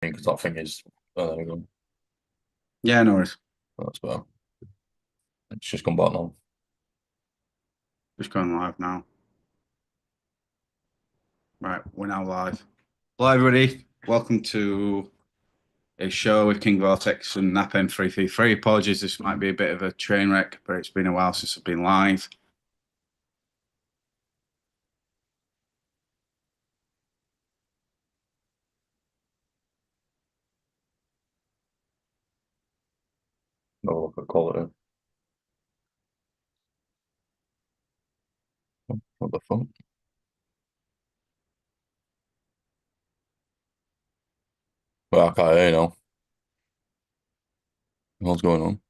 because that thing is. Oh, there we go. Yeah, no worries. That's better. It's just come back now. Just going live now. Right, we're now live. Hello, everybody. Welcome to a show with King Vortex and Napm333. Apologies, this might be a bit of a train wreck, but it's been a while since I've been live. No look at quality. What the fuck? Well, I can't hear you now. What's going on?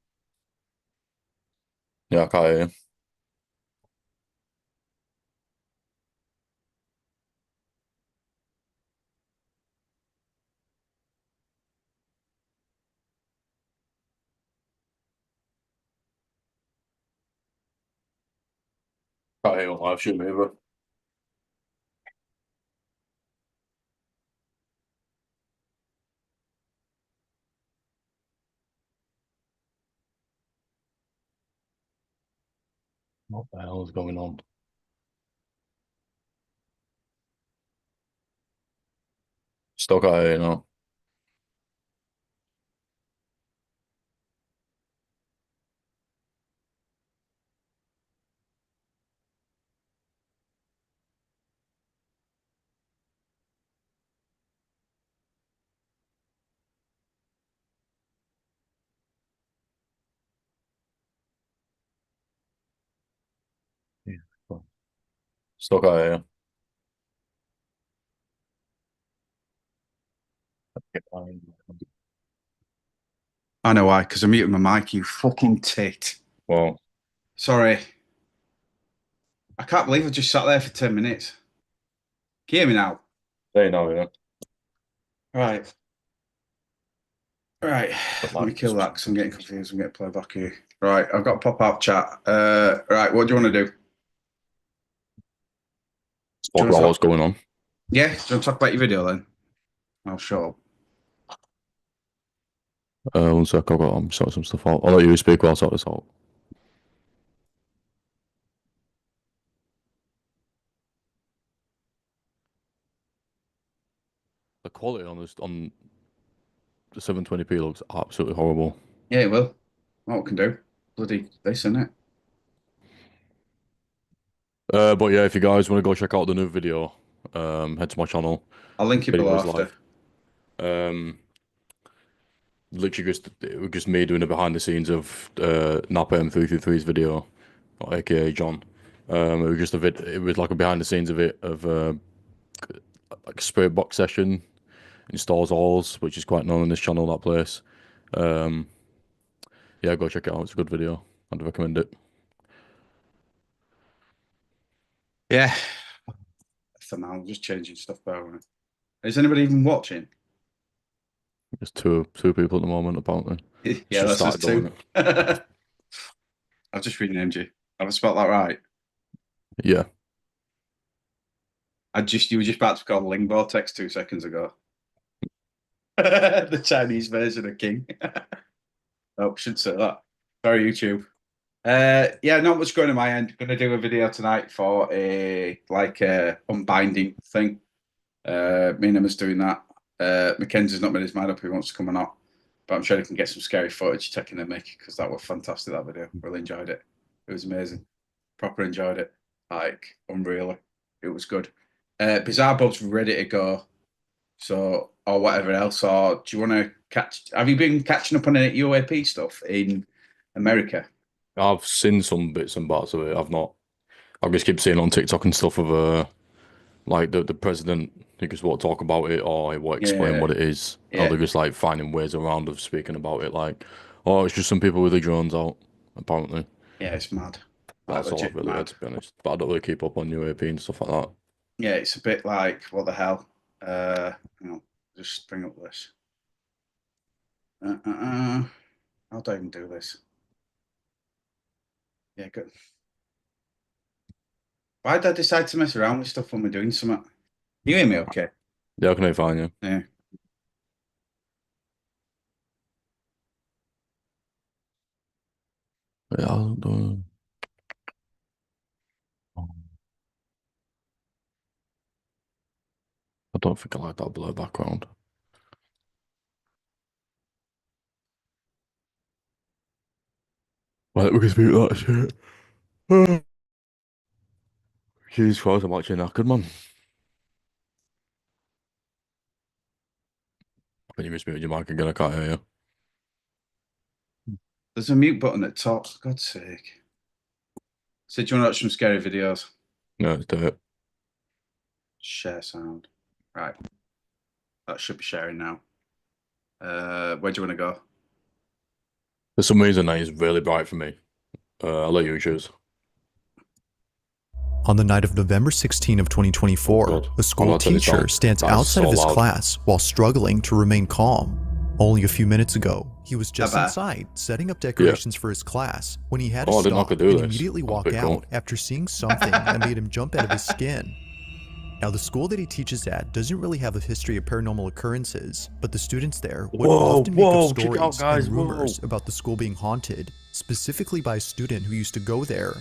Yeah, I can't hear you. Can't hear you on live stream either. What the hell is going on? Still can't hear you now. Yeah. Still can't hear you. I know why, because I muted my mic, you fucking tit. Well, Sorry. I can't believe I just sat there for 10 minutes. Can you hear me now? there you know, yeah. Right. Right. But Let me like, kill that because I'm getting confused. I'm getting playback here. Right, I've got pop-up chat. Right, what do you want to do? Do you talk want to about what's talk? going on. Yeah, do you want to talk about your video then? I'll show up. 1 sec, I'm sorting some stuff out. I'll let you speak while I sort this out. The quality on the 720p looks absolutely horrible. Yeah, it will. What we can do? Bloody this, isn't it? But yeah, if you guys want to go check out the new video, head to my channel. I'll link it Video below is after. live. Um, Literally just it was just me doing a behind the scenes of Napm333's video, or aka John. It was just a vid. It was like a behind the scenes of it of like a spirit box session in Stores Halls, which is quite known on this channel. That place. Um, yeah, go check it out. It's a good video. I'd recommend it. Yeah, for now, just changing stuff over. Is anybody even watching? There's two people at the moment apparently. It's Yeah, just that's us started doing too. it. I've just renamed you. Have I spelled that right? Yeah. You were just about to call Ling Vortex 2 seconds ago. The Chinese version of King. Oh, should say that. Sorry, YouTube. Yeah, not much going on my end. Going to do a video tonight for a unbinding thing. Me and Emma's doing that. Mackenzie's not made his mind up if he wants to come or not, but I'm sure he can get some scary footage taking a mic because that was fantastic. That video, really enjoyed it. It was amazing. Proper enjoyed it. Like unreal. It was good. Bizarre Bob's ready to go. So or whatever else. Or do you want to catch? Have you been catching up on any UAP stuff in America? I've seen some bits and parts of it. I've not. I just keep seeing on TikTok and stuff of like the president, he just won't talk about it or he won't explain Yeah, what it is. Or yeah, they're just like finding ways around of speaking about it. Like, oh, it's just some people with the drones out, apparently. yeah. It's mad. Like That's all I've legit really heard, mad. to be honest. But I don't really keep up on UAP and stuff like that. Yeah, it's a bit like what the hell. Hang on, just bring up this. How do I even do this? Yeah, good. Why did I decide to mess around with stuff when we're doing something? You hear me okay? Yeah, I can find you. Yeah. Yeah, I don't think I like that blur background. Right, we can speak that shit. Jesus Christ, I'm actually knackered, man. I think you missed me with your mic again, I can't hear you. There's a mute button at top, for God's sake. So do you want to watch some scary videos? No, let's do it. Share sound. Right. That should be sharing now. Where do you want to go? For some reason, that is really bright for me. I'll let you choose. On the night of November 16 of Oh 2024, God, a school teacher stands That's outside so of his loud. class while struggling to remain calm. Only a few minutes ago, he was just bad? inside setting up decorations for his class when he had to Oh, I didn't know I stop could and do this. immediately That's walk pretty cool. out after seeing something that made him jump out of his skin. Now, the school that he teaches at doesn't really have a history of paranormal occurrences, but the students there would often make up Check it out, stories guys. and rumors about the school being haunted, specifically by a student who used to go there.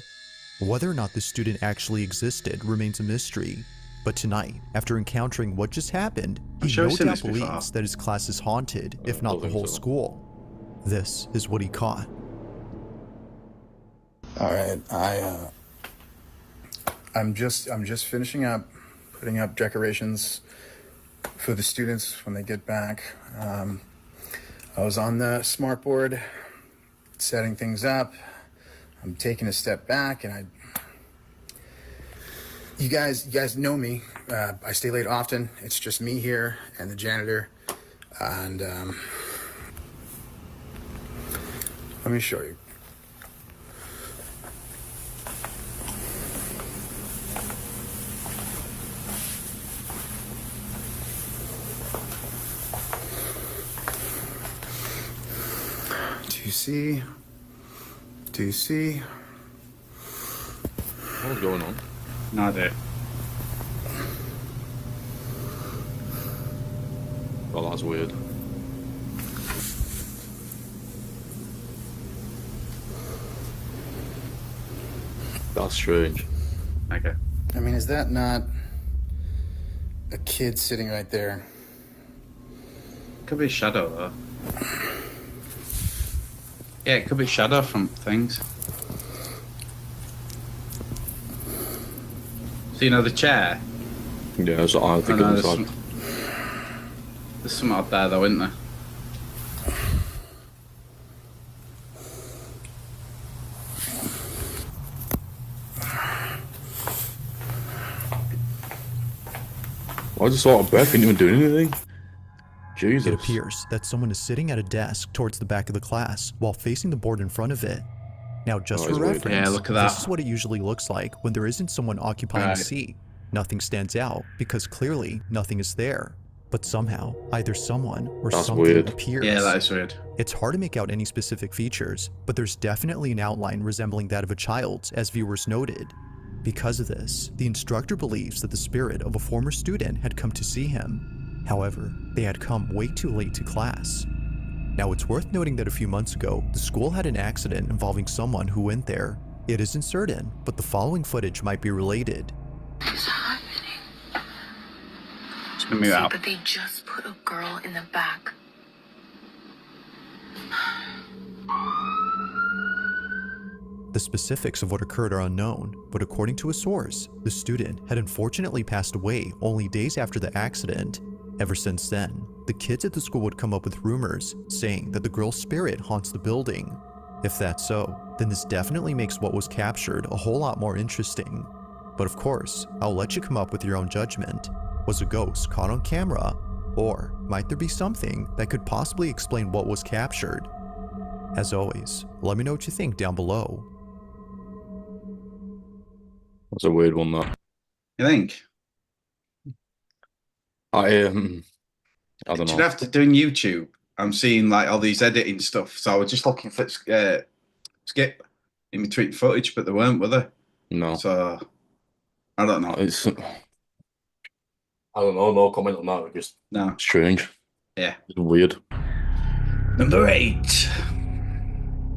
Whether or not this student actually existed remains a mystery, but tonight, after encountering what just happened, I'm he sure no I've seen doubt this before. believes that his class is haunted, if I not the think whole so. school. This is what he caught. All right, I'm just finishing up putting up decorations for the students when they get back. I was on the smart board setting things up. I'm taking a step back, and you guys know me. I stay late often. It's just me here and the janitor, and let me show you. Do you see? Do you see? What's going on? No idea. Oh, that's weird. That's strange. Okay. I mean, is that not a kid sitting right there? Could be a shadow though. Yeah, it could be shadow from things. So you know the chair? Yeah, that's what I think Oh, no, it was. there's some out there though, isn't there? I just saw a breath, didn't even do anything. Jesus. It appears that someone is sitting at a desk towards the back of the class while facing the board in front of it. Now, just Oh, for it's weird. reference, Yeah, look at this that. is what it usually looks like when there isn't someone occupying Right. a seat. Nothing stands out because clearly nothing is there. But somehow, either someone or That's something weird. appears. Yeah, that is weird. It's hard to make out any specific features, but there's definitely an outline resembling that of a child's, as viewers noted. Because of this, the instructor believes that the spirit of a former student had come to see him. However, they had come way too late to class. Now, it's worth noting that a few months ago, the school had an accident involving someone who went there. It isn't certain, but the following footage might be related. What's happening? It's gonna move out. But they just put a girl in the back. The specifics of what occurred are unknown, but according to a source, the student had unfortunately passed away only days after the accident. Ever since then, the kids at the school would come up with rumors saying that the girl's spirit haunts the building. If that's so, then this definitely makes what was captured a whole lot more interesting. But of course, I'll let you come up with your own judgment. Was a ghost caught on camera? Or might there be something that could possibly explain what was captured? As always, let me know what you think down below. That's a weird one, that. You think? I don't You'd know. have to do on YouTube. I'm seeing like all these editing stuff, so I was just looking for skip in between footage, but there weren't, were there? No. So I don't know. It's I don't know, no comment on that. Just No. strange. Yeah. It's weird. Number 8.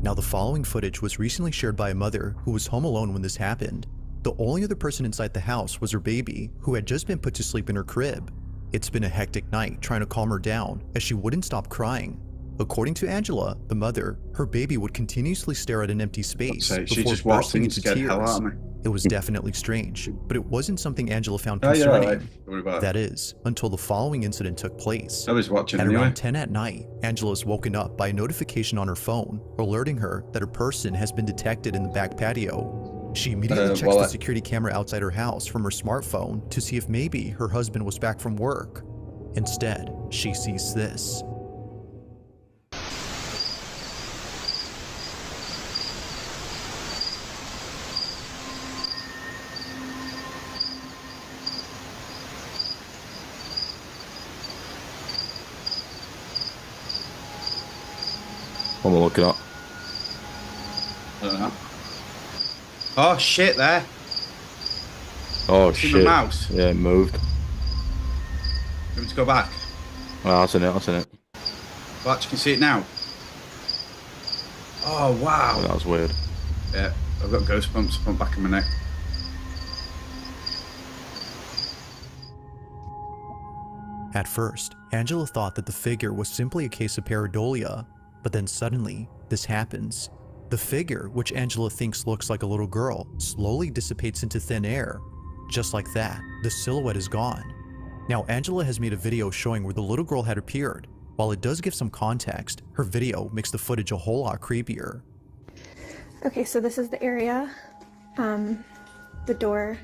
Now, the following footage was recently shared by a mother who was home alone when this happened. The only other person inside the house was her baby, who had just been put to sleep in her crib. It's been a hectic night trying to calm her down as she wouldn't stop crying. According to Angela, the mother, her baby would continuously stare at an empty space She before just walked bursting in and into scared the hell tears. out of me. It was definitely strange, but it wasn't something Angela found Oh, yeah, concerning. right. Don't worry about it. That is, until the following incident took place. I was watching At anyway. around 10 at night, Angela is woken up by a notification on her phone, alerting her that a person has been detected in the back patio. She immediately checks the security camera outside her house from her smartphone to see if maybe her husband was back from work. Instead, she sees this. What am I looking at? I don't know. Oh shit! There. Oh See shit. my mouse? Yeah, it moved. You want me to go back? Ah, that's in it, that's in it. Watch, you can see it now. Oh wow. That was weird. Yeah, I've got goosebumps on the back of my neck. At first, Angela thought that the figure was simply a case of pareidolia, but then suddenly, this happens. The figure, which Angela thinks looks like a little girl, slowly dissipates into thin air. Just like that, the silhouette is gone. Now, Angela has made a video showing where the little girl had appeared. While it does give some context, her video makes the footage a whole lot creepier. Okay, so this is the area, the door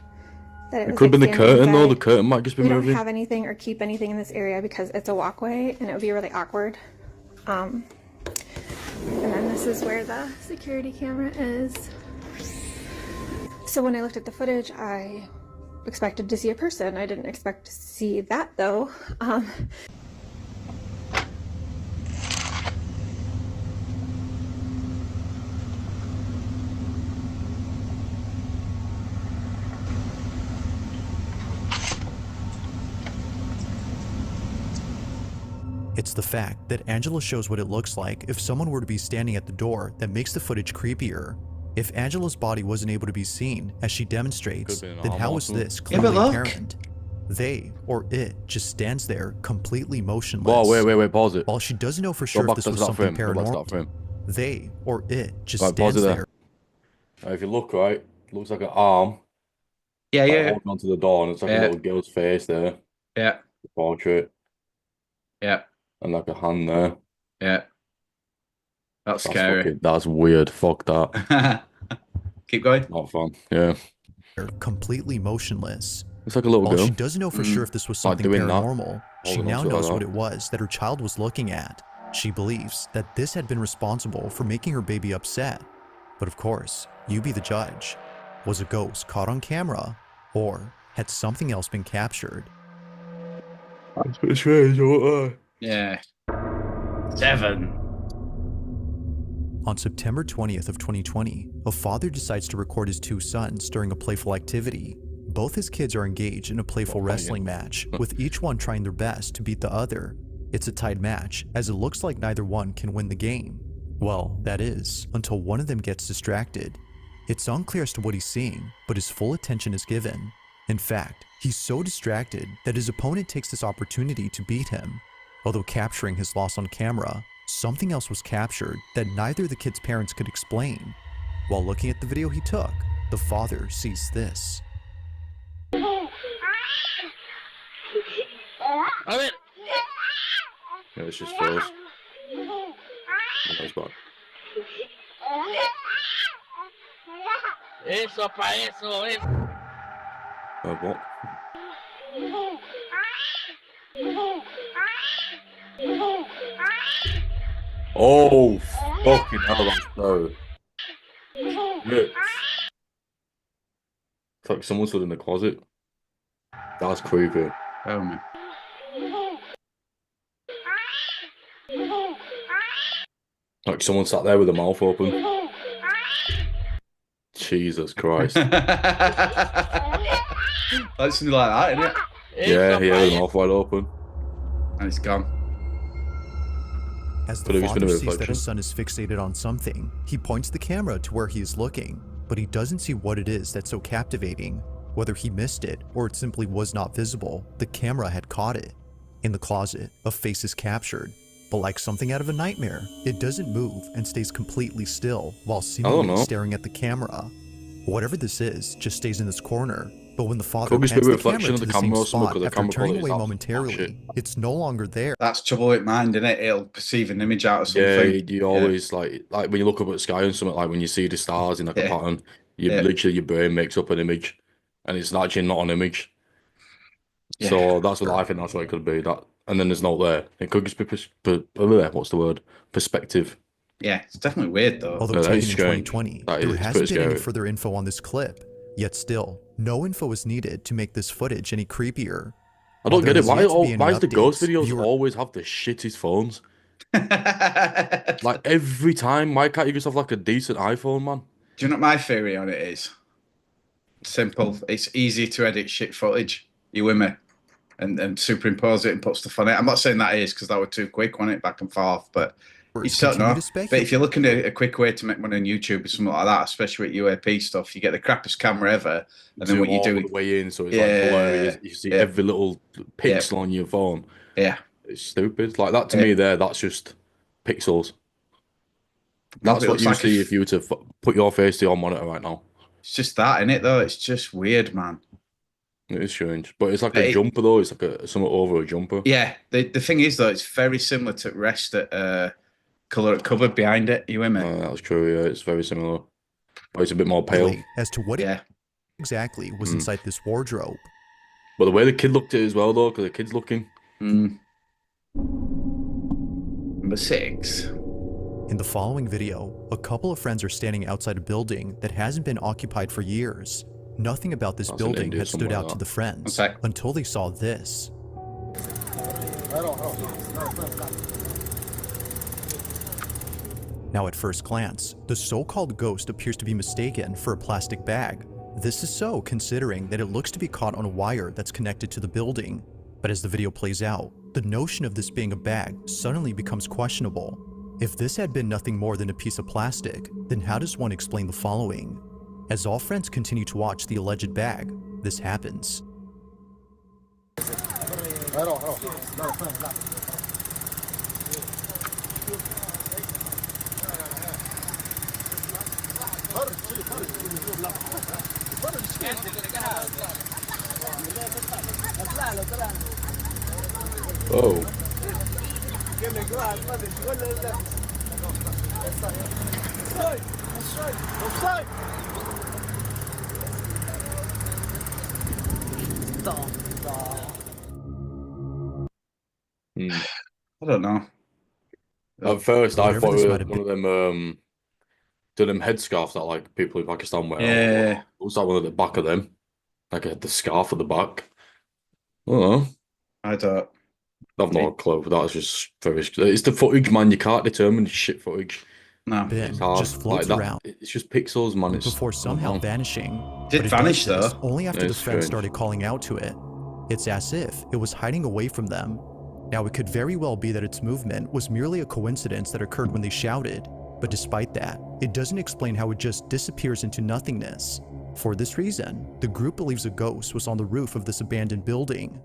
that It could have been the curtain though, the curtain might just be We moving. don't have anything or keep anything in this area because it's a walkway and it would be really awkward. And then this is where the security camera is. So when I looked at the footage, I expected to see a person. I didn't expect to see that though. It's the fact that Angela shows what it looks like if someone were to be standing at the door that makes the footage creepier. If Angela's body wasn't able to be seen, as she demonstrates, Could've been an then arm how or is something. this Yeah, but clearly look. apparent? They, or it, just stands there completely motionless. Whoa, wait, pause it. While she doesn't know for Go sure if back this to was that something frame. Go back to that paranormal, frame. they, or it, just Right, pause stands it there. there. If you look right, it looks like an arm. Yeah, Like, yeah, holding onto the door, and it's like a Yeah. little girl's face there, yeah, the portrait, yeah, and like a hand there. yeah. That's That's scary. that's weird. Fuck that. Keep going. Not fun. Yeah. Completely motionless. It's like a little While girl. she doesn't know for sure if this was Like something doing that. paranormal, she Holding now onto it knows like what that. it was that her child was looking at. She believes that this had been responsible for making her baby upset. But of course, you be the judge. Was a ghost caught on camera, or had something else been captured? That's a bit strange, what? Yeah. 7. On September 20th of 2020, a father decides to record his 2 sons during a playful activity. Both his kids are engaged in a playful wrestling match, with each one trying their best to beat the other. It's a tied match, as it looks like neither one can win the game. Well, that is, until one of them gets distracted. It's unclear as to what he's seeing, but his full attention is given. In fact, he's so distracted that his opponent takes this opportunity to beat him. Although capturing his loss on camera, something else was captured that neither of the kid's parents could explain. While looking at the video he took, the father sees this. Yeah, it's just froze. That's bad. Eso pa' eso es. What? Oh, fucking hell, that's so. Shit. It's like someone stood in the closet. That's creepy. Oh, man. Like someone sat there with their mouth open. Jesus Christ. That's something like that, isn't it? Yeah, with the mouth wide open. And it's gone. As Could the have just been a father sees that reflection. his son is fixated on something, he points the camera to where he is looking, but he doesn't see what it is that's so captivating. Whether he missed it or it simply was not visible, the camera had caught it. In the closet, a face is captured, but like something out of a nightmare, it doesn't move and stays completely still while seemingly know. staring at the camera. Whatever this is just stays in this corner, but when the father Could just be pans a the reflection camera of to the the same camera or something, spot because the after camera turning quality is away absolutely shit. momentarily, it's no longer there. That's trouble with mind, isn't it? It'll perceive an image out of Yeah, something. you always like when you look up at the sky and something, like when you see the stars in like a Yeah. pattern, you Yeah. literally your brain makes up an image, and it's actually not an image. Yeah. So that's what I think. That's what it could be. That, and then there's not there. It could just be what's the word? Perspective. Yeah, it's definitely weird though. Although No, that taken is in strange. 2020, That there is hasn't pretty been any scary. further info on this clip. Yet still, no info is needed to make this footage any creepier. I While don't there get it. has yet to be any Why does the ghost updates, videos always have the shittest phones? Do Like every time, why can't you just have like a decent iPhone, man? you know what my theory on it is? Simple. It's easy to edit shit footage. You with me? And superimpose it and put stuff on it. I'm not saying that is because that was too quick on it, back and forth, but you just don't continue know. to speculate. But if you're looking at a quick way to make money on YouTube or something like that, especially with UAP stuff, you get the crappiest camera ever, and then Zoom what you all do, the way in, so it's like blurry. You see yeah. every little pixel on your phone. yeah, It's stupid. Like that to Yeah. me, that's just pixels. No, That's but it what looks you like see if you were to put your face to your monitor right now. it's just that, innit? Though it's just weird, man. It is strange, but it's like But a jumper though. It's like somewhat over a jumper. Yeah, the thing is though, it's very similar to rest at color cupboard behind it. You with me? That's true. Yeah, it's very similar, but it's a bit more pale. As to what Yeah. exactly was inside this wardrobe. But the way the kid looked at it as well, though, because the kid's looking. Number 6. In the following video, a couple of friends are standing outside a building that hasn't been occupied for years. Nothing about this That's in building India had stood somewhere, out to that. the friends Okay. until they saw this. Now at first glance, the so-called ghost appears to be mistaken for a plastic bag. This is so considering that it looks to be caught on a wire that's connected to the building. But as the video plays out, the notion of this being a bag suddenly becomes questionable. If this had been nothing more than a piece of plastic, then how does one explain the following? As all friends continue to watch the alleged bag, this happens. Oh. I don't know. At first, I Whatever thought this it might was have one of them headscarves that like people in Pakistan wear. Yeah. It was like one at the back of them, like the scarf at the back. I don't know. I don't. I've no clue. That's just very. It's the footage, man. You can't determine shit footage. No. Bin It's hard. just floats Like that, around It's just pixels, man. It's before somehow I don't know. vanishing. Did But it vanish, does this though. only after the It's friends strange. started calling out to it. It's as if it was hiding away from them. Now it could very well be that its movement was merely a coincidence that occurred when they shouted, but despite that, it doesn't explain how it just disappears into nothingness. For this reason, the group believes a ghost was on the roof of this abandoned building.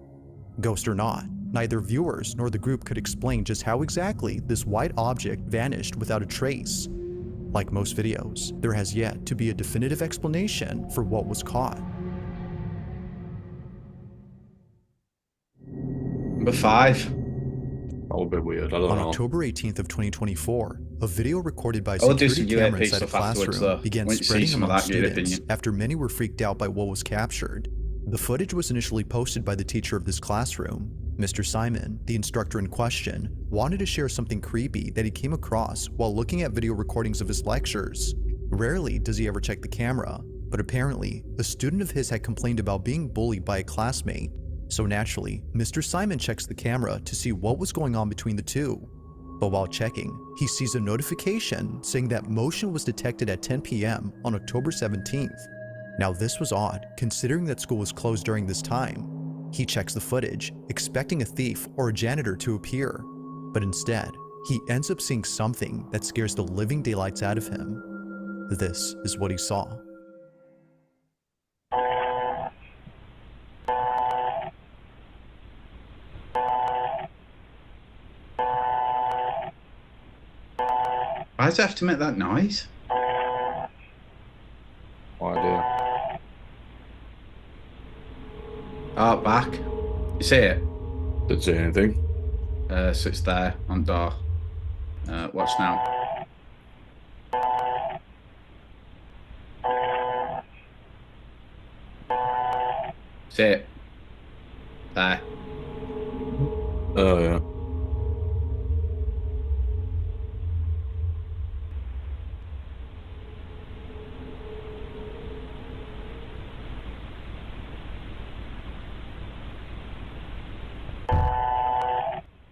Ghost or not, neither viewers nor the group could explain just how exactly this white object vanished without a trace. Like most videos, there has yet to be a definitive explanation for what was caught. Number 5. That would be weird. I don't On know. October 18th of 2024, a video recorded by a I'll do security some camera UAP inside a stuff afterwards, classroom though. began Once you see spreading some of among that, get your students opinion. after many were freaked out by what was captured. The footage was initially posted by the teacher of this classroom. Mr. Simon, the instructor in question, wanted to share something creepy that he came across while looking at video recordings of his lectures. Rarely does he ever check the camera, but apparently, a student of his had complained about being bullied by a classmate. So naturally, Mr. Simon checks the camera to see what was going on between the two. But while checking, he sees a notification saying that motion was detected at 10 p.m. on October 17th. Now this was odd, considering that school was closed during this time. He checks the footage, expecting a thief or a janitor to appear. But instead, he ends up seeing something that scares the living daylights out of him. This is what he saw. Why does it have to make that noise? No idea. Oh, back. You see it? Didn't say anything. So it's there on door. Watch now. See it? There. Oh yeah.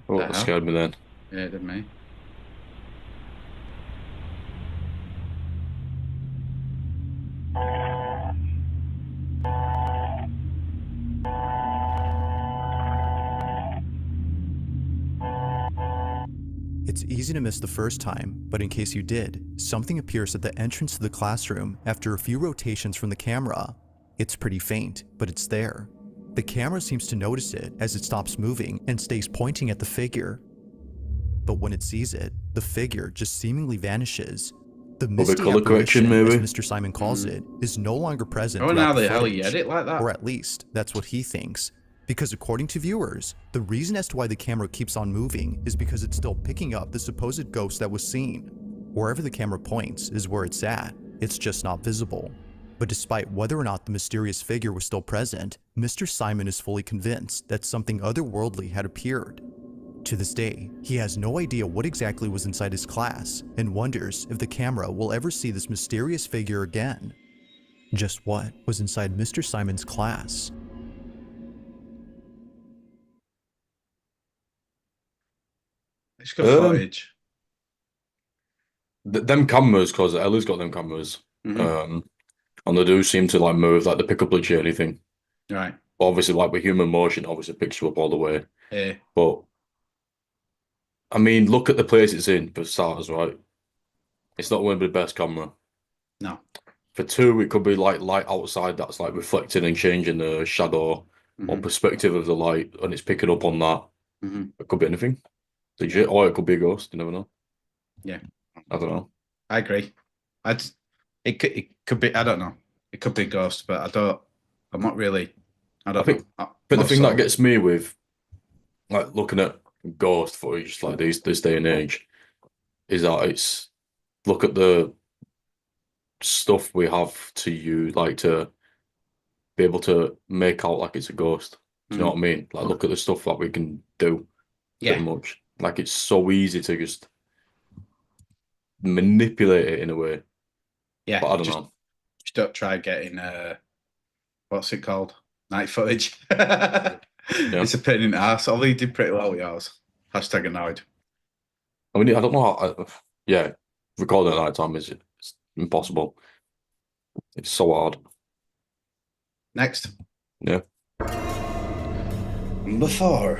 Oh, that hell? scared me then. Yeah, it did me. It's easy to miss the first time, but in case you did, something appears at the entrance to the classroom after a few rotations from the camera. It's pretty faint, but it's there. The camera seems to notice it as it stops moving and stays pointing at the figure. But when it sees it, the figure just seemingly vanishes. The misty color correction, apparition, as maybe? Mr. Simon calls it, is no longer present Oh, now throughout the the hell you footage. edit like that? Or at least, that's what he thinks. Because according to viewers, the reason as to why the camera keeps on moving is because it's still picking up the supposed ghost that was seen. Wherever the camera points is where it's at, it's just not visible. But despite whether or not the mysterious figure was still present, Mr. Simon is fully convinced that something otherworldly had appeared. To this day, he has no idea what exactly was inside his class and wonders if the camera will ever see this mysterious figure again. Just what was inside Mr. Simon's class? It's good footage. Them cameras, because Ellie's got them cameras, Mhm. and they do seem to like move, like they pick up literally anything. Right. Obviously, like with human motion, obviously picks you up all the way. Yeah. But I mean, look at the place it's in for starters, right? It's not going to be the best camera. No. For two, it could be like light outside that's like reflecting and changing the shadow or Mhm. perspective of the light, and it's picking up on that. Mhm. It could be anything, legit, or it could be a ghost. You never know. Yeah. I don't know. I agree. It could be. I don't know. It could be a ghost, but I don't. I'm not really. I don't I think- know. But the More thing so- that gets me with like looking at ghost footage like this day and age is that it's look at the stuff we have to use like to be able to make out like it's a ghost. Do you know what I mean? Like look at the stuff that we can do Yeah. pretty much. Like it's so easy to just manipulate it in a way. Yeah. But I don't know. Just don't try getting what's it called? Night footage. It's a pain in the ass. Although you did pretty well with yours. Hashtag annoyed. I mean, I don't know how. Yeah, recording at night time is it's impossible. It's so hard. Next. Yeah. Number 4.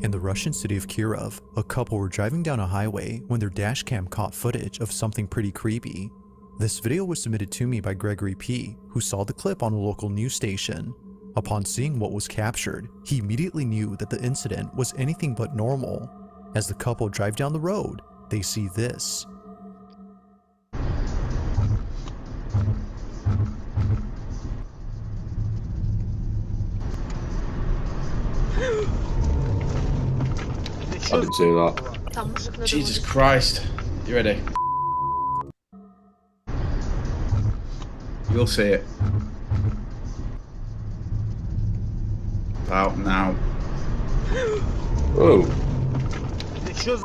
In the Russian city of Kirov, a couple were driving down a highway when their dashcam caught footage of something pretty creepy. This video was submitted to me by Gregory P., who saw the clip on a local news station. Upon seeing what was captured, he immediately knew that the incident was anything but normal. As the couple drive down the road, they see this. I didn't say that. Jesus Christ. You ready? You'll see it. Out now. Oh, Did you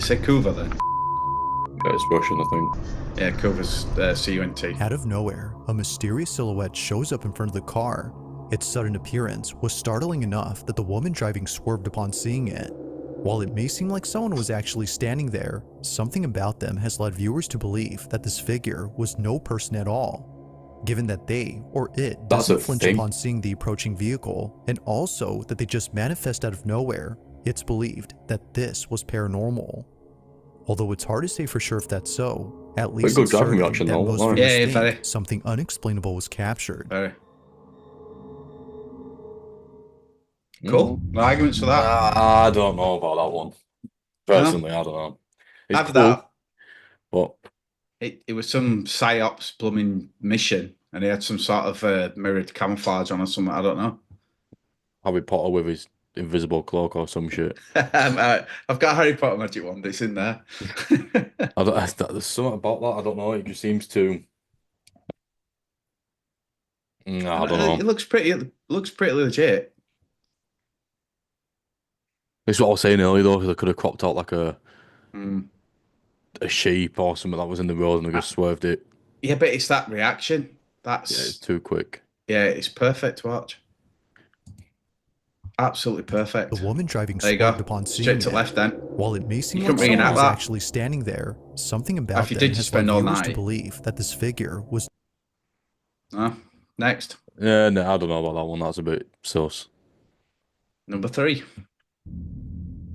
say Kuva then? yeah, it's Russian, I think. Yeah, Kuva's C-U-N-T. Out of nowhere, a mysterious silhouette shows up in front of the car. Its sudden appearance was startling enough that the woman driving swerved upon seeing it. While it may seem like someone was actually standing there, something about them has led viewers to believe that this figure was no person at all, given that they or it That's doesn't a flinch thing. upon seeing the approaching vehicle, and also that they just manifest out of nowhere. It's believed that this was paranormal. Although it's hard to say for sure if that's so, at least good it's driving certain reaction that though, most wasn't viewers it? Yeah, think very. something unexplainable was captured. Very. Cool. No arguments for that. I don't know about that one. Personally, I don't know. It's After cool, that, but it was some psyops plumbing mission, and he had some sort of mirrored camouflage on or something. I don't know. Harry Potter with his invisible cloak or some shit. I've got a Harry Potter magic wand. It's in there. I don't. There's something about that. I don't know. It just seems to. I don't know. It looks pretty. It looks pretty legit. This is what I was saying earlier though. They could have cropped out like a Mm. sheep or something that was in the road and they just swerved it. Yeah, but it's that reaction. Yeah, it's That's too quick. yeah, it's perfect to watch. Absolutely perfect. The woman driving There you go. swerved upon seeing Straight to it. left then. While it may seem You like couldn't someone reenact was that. actually standing there, something about If you them did, you has led spend all viewers to night. believe that this figure was Next, Yeah, no, I don't know about that one. That's a bit sus. number 3.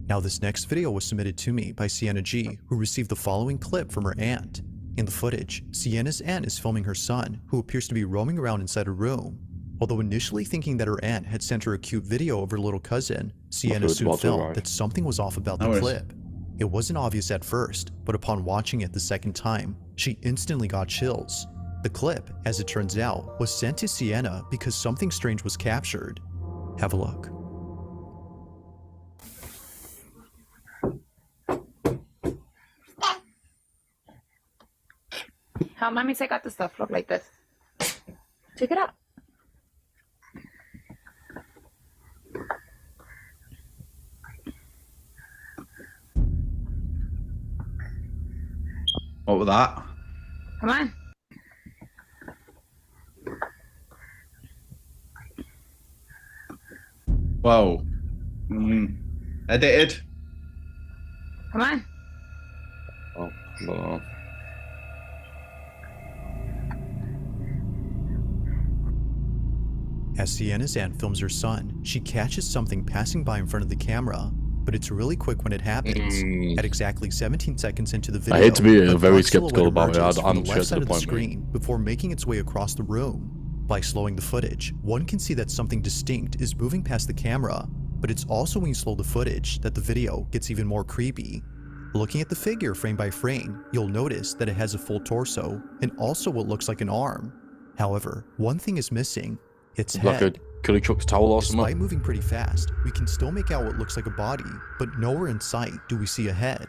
Now, this next video was submitted to me by Sienna G, who received the following clip from her aunt. In the footage, Sienna's aunt is filming her son, who appears to be roaming around inside a room. Although initially thinking that her aunt had sent her a cute video of her little cousin, Sienna Good, soon well, felt right. that something was off about No the worries. clip. It wasn't obvious at first, but upon watching it the second time, she instantly got chills. The clip, as it turns out, was sent to Sienna because something strange was captured. Have a look. How mommy say got the stuff look like this? Check it out. What was that? Come on. Whoa. Edited. Come on. Oh, I don't know. As Sienna's aunt films her son, she catches something passing by in front of the camera, but it's really quick when it happens. At exactly 17 seconds into the video, I hate to be a very dark skeptical silhouette about it. emerges from I'm the straight left to side the of the point, mate. screen before making its way across the room. By slowing the footage, one can see that something distinct is moving past the camera, but it's also when you slow the footage that the video gets even more creepy. Looking at the figure frame by frame, you'll notice that it has a full torso and also what looks like an arm. However, one thing is missing: its Like a head. Curly Chuck's towel or Despite something. moving pretty fast, we can still make out what looks like a body, but nowhere in sight do we see a head.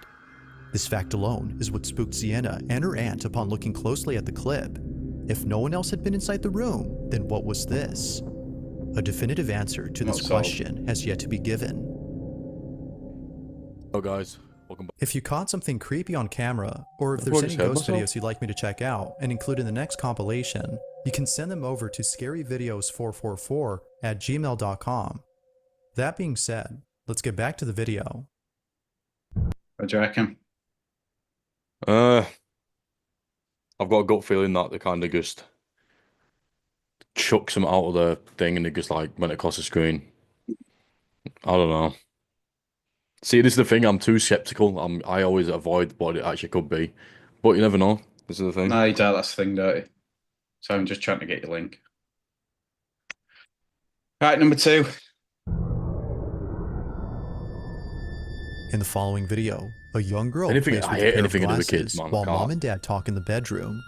This fact alone is what spooked Sienna and her aunt upon looking closely at the clip. If no one else had been inside the room, then what was this? A definitive answer to this Not solved. question has yet to be given. Oh, guys, welcome back. If you caught something creepy on camera, or if I've there's already any said ghost myself. videos you'd like me to check out and include in the next compilation, you can send them over to scaryvideos444@gmail.com. That being said, let's get back to the video. What do you reckon? I've got a gut feeling that they kind of just chuck some out of the thing and it just like went across the screen. I don't know. See, this is the thing. I'm too skeptical. I always avoid what it actually could be, but you never know. This is the thing. No, you don't. That's the thing, don't you? So I'm just trying to get your link. Right, number 2. In the following video, a young girl Anything- plays I with hate a pair of anything to do with glasses kids, man. I while can't. mom and dad talk in the bedroom.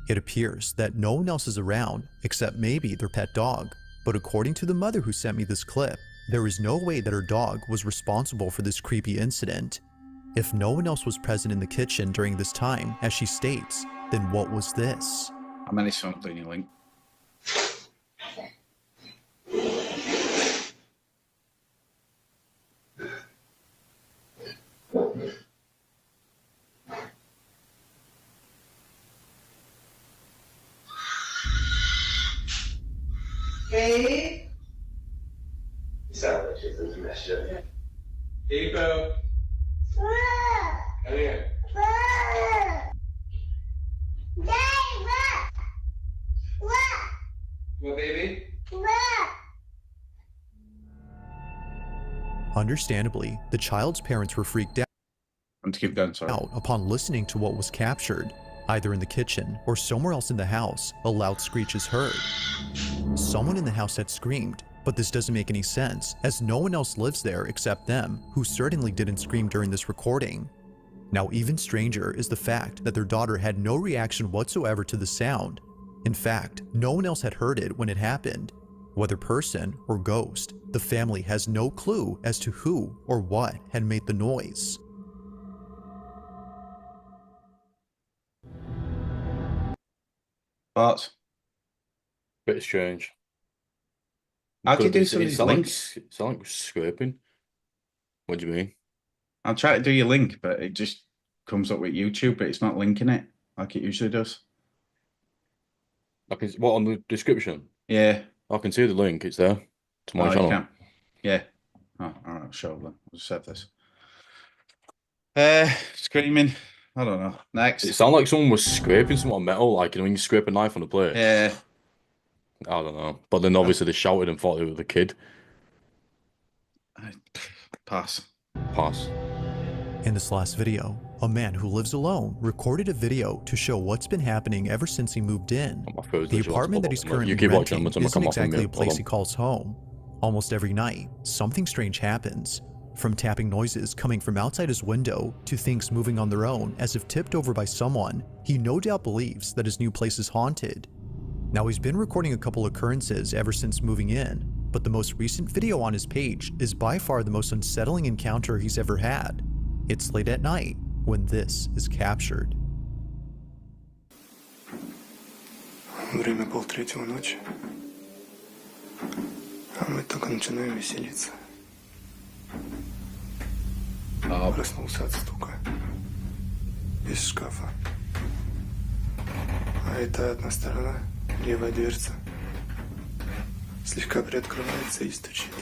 It appears that no one else is around except maybe their pet dog, but according to the mother who sent me this clip, there is no way that her dog was responsible for this creepy incident. If no one else was present in the kitchen during this time, as she states, then what was this? How many songs in your link? Hey, You sound like she's losing that shit. hey, bro. Come here. What, baby? Understandably, the child's parents were freaked And to keep going, sorry. out upon listening to what was captured. Either in the kitchen or somewhere else in the house, a loud screech is heard. Someone in the house had screamed, but this doesn't make any sense as no one else lives there except them, who certainly didn't scream during this recording. Now, even stranger is the fact that their daughter had no reaction whatsoever to the sound. In fact, no one else had heard it when it happened. Whether person or ghost, the family has no clue as to who or what had made the noise. But Bit strange. how do you Could do be- some of it these sound links? Like, it sound like scraping. What do you mean? I'm trying to do your link, but it just comes up with YouTube, but it's not linking it like it usually does. I can what on the description? Yeah. I can see the link. It's there to my You channel. can. Yeah. Oh, all right. I'll show them. I'll just save this. Screaming. I don't know. Next. It sounded like someone was scraping some on metal, like when you scrape a knife on a plate. Yeah. I don't know. But then obviously they shouted and thought it was the kid. Pass. Pass. In this last video, a man who lives alone recorded a video to show what's been happening ever since he moved in. My phone's The literally apartment that about he's to pop up. currently You keep watching, renting I'm gonna isn't come off on exactly a mute. Hold place on. he calls home. Almost every night, something strange happens. From tapping noises coming from outside his window to things moving on their own as if tipped over by someone, he no doubt believes that his new place is haunted. Now, he's been recording a couple occurrences ever since moving in, but the most recent video on his page is by far the most unsettling encounter he's ever had. It's late at night when this is captured. Время 2:30 ночи, а мы только начинаем веселиться. Проснулся от стука из шкафа. А это одна сторона, левая дверца, слегка приоткрывается и стучит.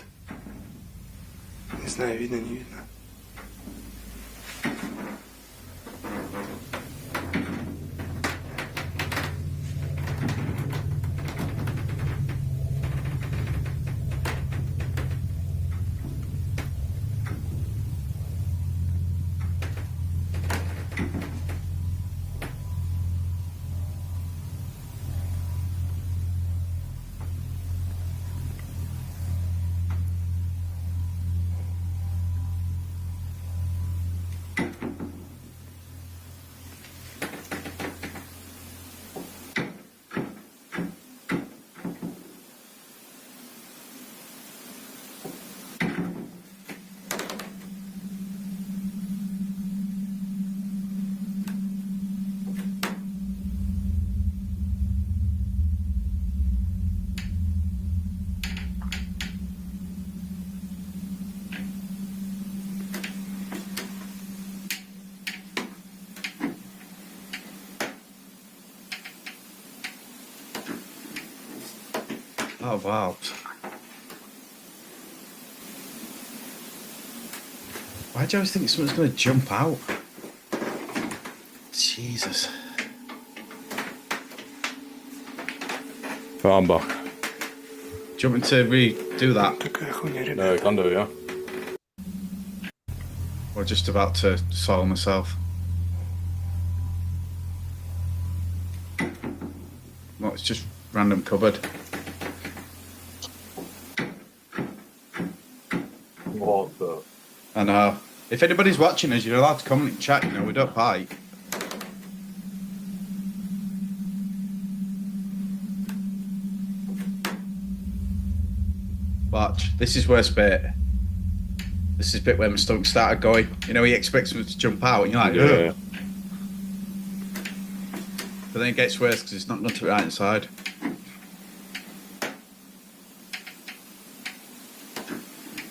Не знаю, видно, не видно. Oh, wow. Why do you always think someone's going to jump out? Jesus. Right, I'm back. Do you want me to redo that? Такая хуйня, ребят. No, I can do, yeah. Or just about to soil myself? Well, it's just random cupboard. What the? I know. If anybody's watching us, you're allowed to comment and chat, you know, we don't bite. Watch, this is worst bit. This is the bit where my stomach started going. You know, he expects me to jump out, and you're like, Yeah. ugh. But then it gets worse because it's not going to be right inside.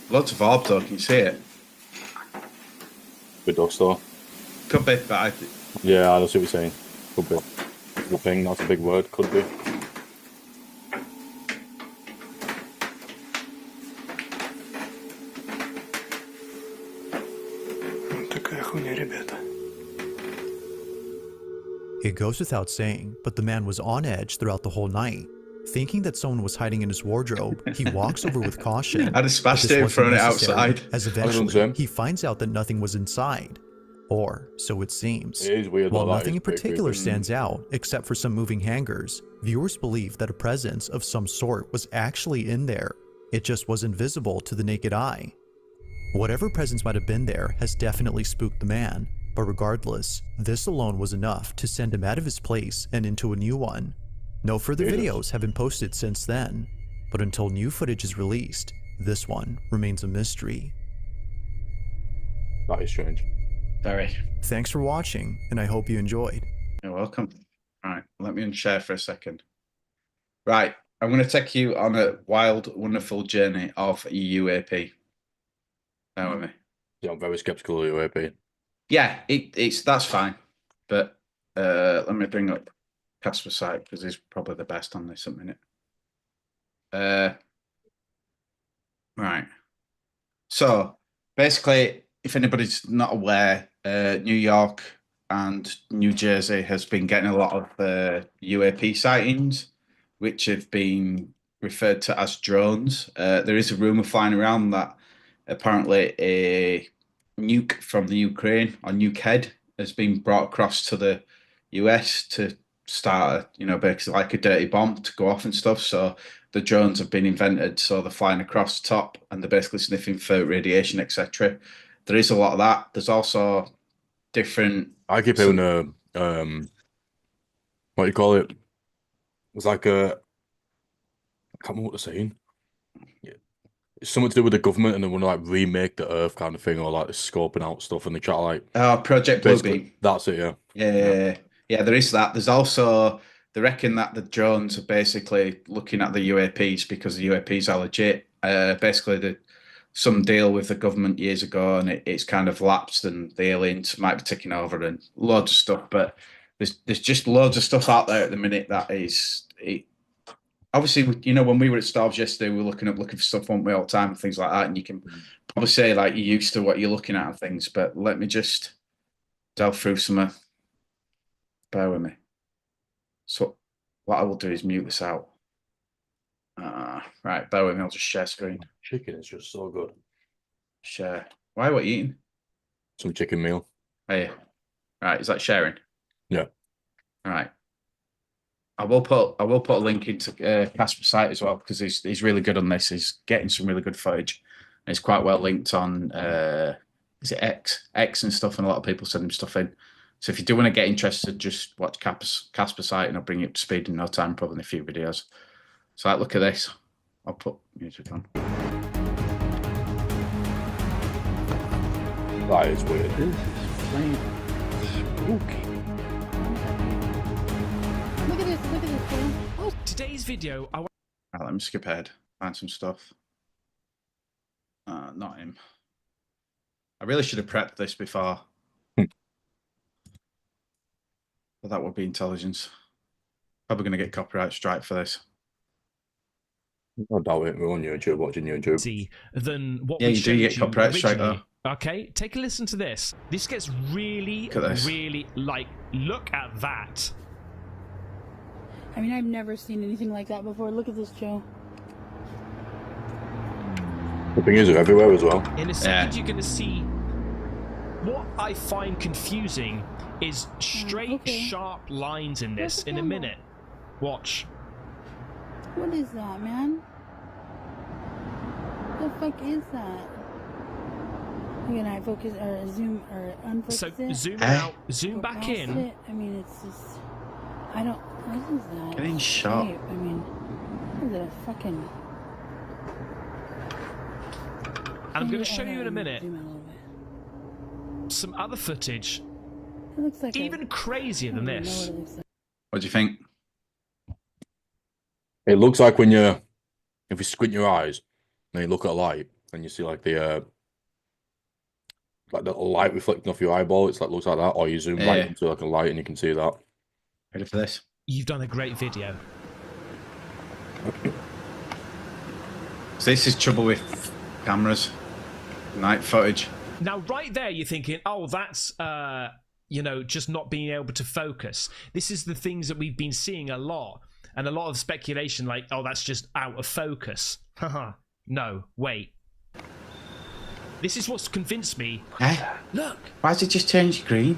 Lots of orb though, can you see it? Good dog store. Could be, but I Yeah, I know what you're saying. Could be. Good thing, that's a big word. Could be. Такая хуйня, ребята. It goes without saying, but the man was on edge throughout the whole night. Thinking that someone was hiding in his wardrobe, he walks over with caution. I just smashed but this it and wasn't thrown it necessary, outside. as eventually he finds out that nothing was inside. Or so it seems. It is weird. While though, that nothing is in pretty particular creepy. stands out, except for some moving hangers, viewers believe that a presence of some sort was actually in there. It just wasn't visible to the naked eye. Whatever presence might have been there has definitely spooked the man, but regardless, this alone was enough to send him out of his place and into a new one. No further videos have been posted since then, but until new footage is released, this one remains a mystery. That is strange. Very. Thanks for watching, and I hope you enjoyed. You're welcome. All right, let me unshare for a second. Right, I'm going to take you on a wild, wonderful journey of UAP. Bear with me. Yeah, I'm very skeptical of UAP. Yeah, that's fine. But let me bring up Casper site because he's probably the best on this at the minute. Right. So basically, if anybody's not aware, New York and New Jersey has been getting a lot of UAP sightings, which have been referred to as drones. There is a rumor flying around that apparently a nuke from the Ukraine, or nuke head, has been brought across to the US to start, basically like a dirty bomb to go off and stuff. So the drones have been invented, so they're flying across the top and they're basically sniffing for radiation, etc. There is a lot of that. There's also different. I keep hearing what do you call it? It's like I can't remember what they're saying. Yeah. It's something to do with the government, and they want to like remake the Earth kind of thing, or like scoping out stuff, and they try to like Project Bluebeam. That's it, yeah. Yeah, there is that. There's also, they reckon that the drones are basically looking at the UAPs because the UAPs are legit. Basically, some deal with the government years ago, and it's kind of lapsed, and the aliens might be taking over, and loads of stuff. But there's just loads of stuff out there at the minute that is. Obviously, when we were at Starves yesterday, we were looking for stuff, weren't we, all the time and things like that. And you can probably say like you're used to what you're looking at and things. But let me just delve through some. Bear with me. So what I will do is mute this out. Right, bear with me. I'll just share screen. Chicken is just so good. Share. Why? What are you eating? Some chicken meal. Hey, right. Is that sharing? Yeah. All right. I will put a link into Casper's site as well because he's really good on this. He's getting some really good footage. And it's quite well linked on is it X and stuff, and a lot of people send him stuff in. So if you do want to get interested, just watch Casper's site, and I'll bring you up to speed in no time, probably in a few videos. So like, look at this. I'll put music on. That is weird. This is plain spooky. Look at this, Phil. Oh. Today's video, Right, let me skip ahead, find some stuff. Not him. I really should have prepped this before. But that would be intelligence. Probably going to get copyright strike for this. I doubt it. We're on YouTube, watching YouTube. See, than what Yeah, we you do showed get you copyright strike originally. though. Okay, take a listen to this. This gets really, really, like, look at that. I mean, I've never seen anything like that before. Look at this, Joe. The thing is, they're everywhere as well. In a second, you're going to see. What I find confusing is straight, sharp lines in this. In a minute, watch. What is that, man? The fuck is that? Can I focus or zoom or unfocus So it? zoom out, zoom Go back past in. it? I mean, it's just. I don't. What is that? Getting shot. Shape. I mean, is it a fucking? And I'm going to show you in a minute Zoom out a little bit. some other footage, It looks like even crazier than this. What do you think? It looks like when if you squint your eyes and you look at a light and you see like the light reflecting off your eyeball, it's like looks like that, or you zoom right into like a light and you can see that. Ready for this? You've done a great video. So this is trouble with cameras, night footage. Now, right there, you're thinking, oh, that's, just not being able to focus. This is the things that we've been seeing a lot. and a lot of speculation like, oh, that's just out of focus. Haha. No, wait. This is what's convinced me. Eh? Look. Why does it just change green?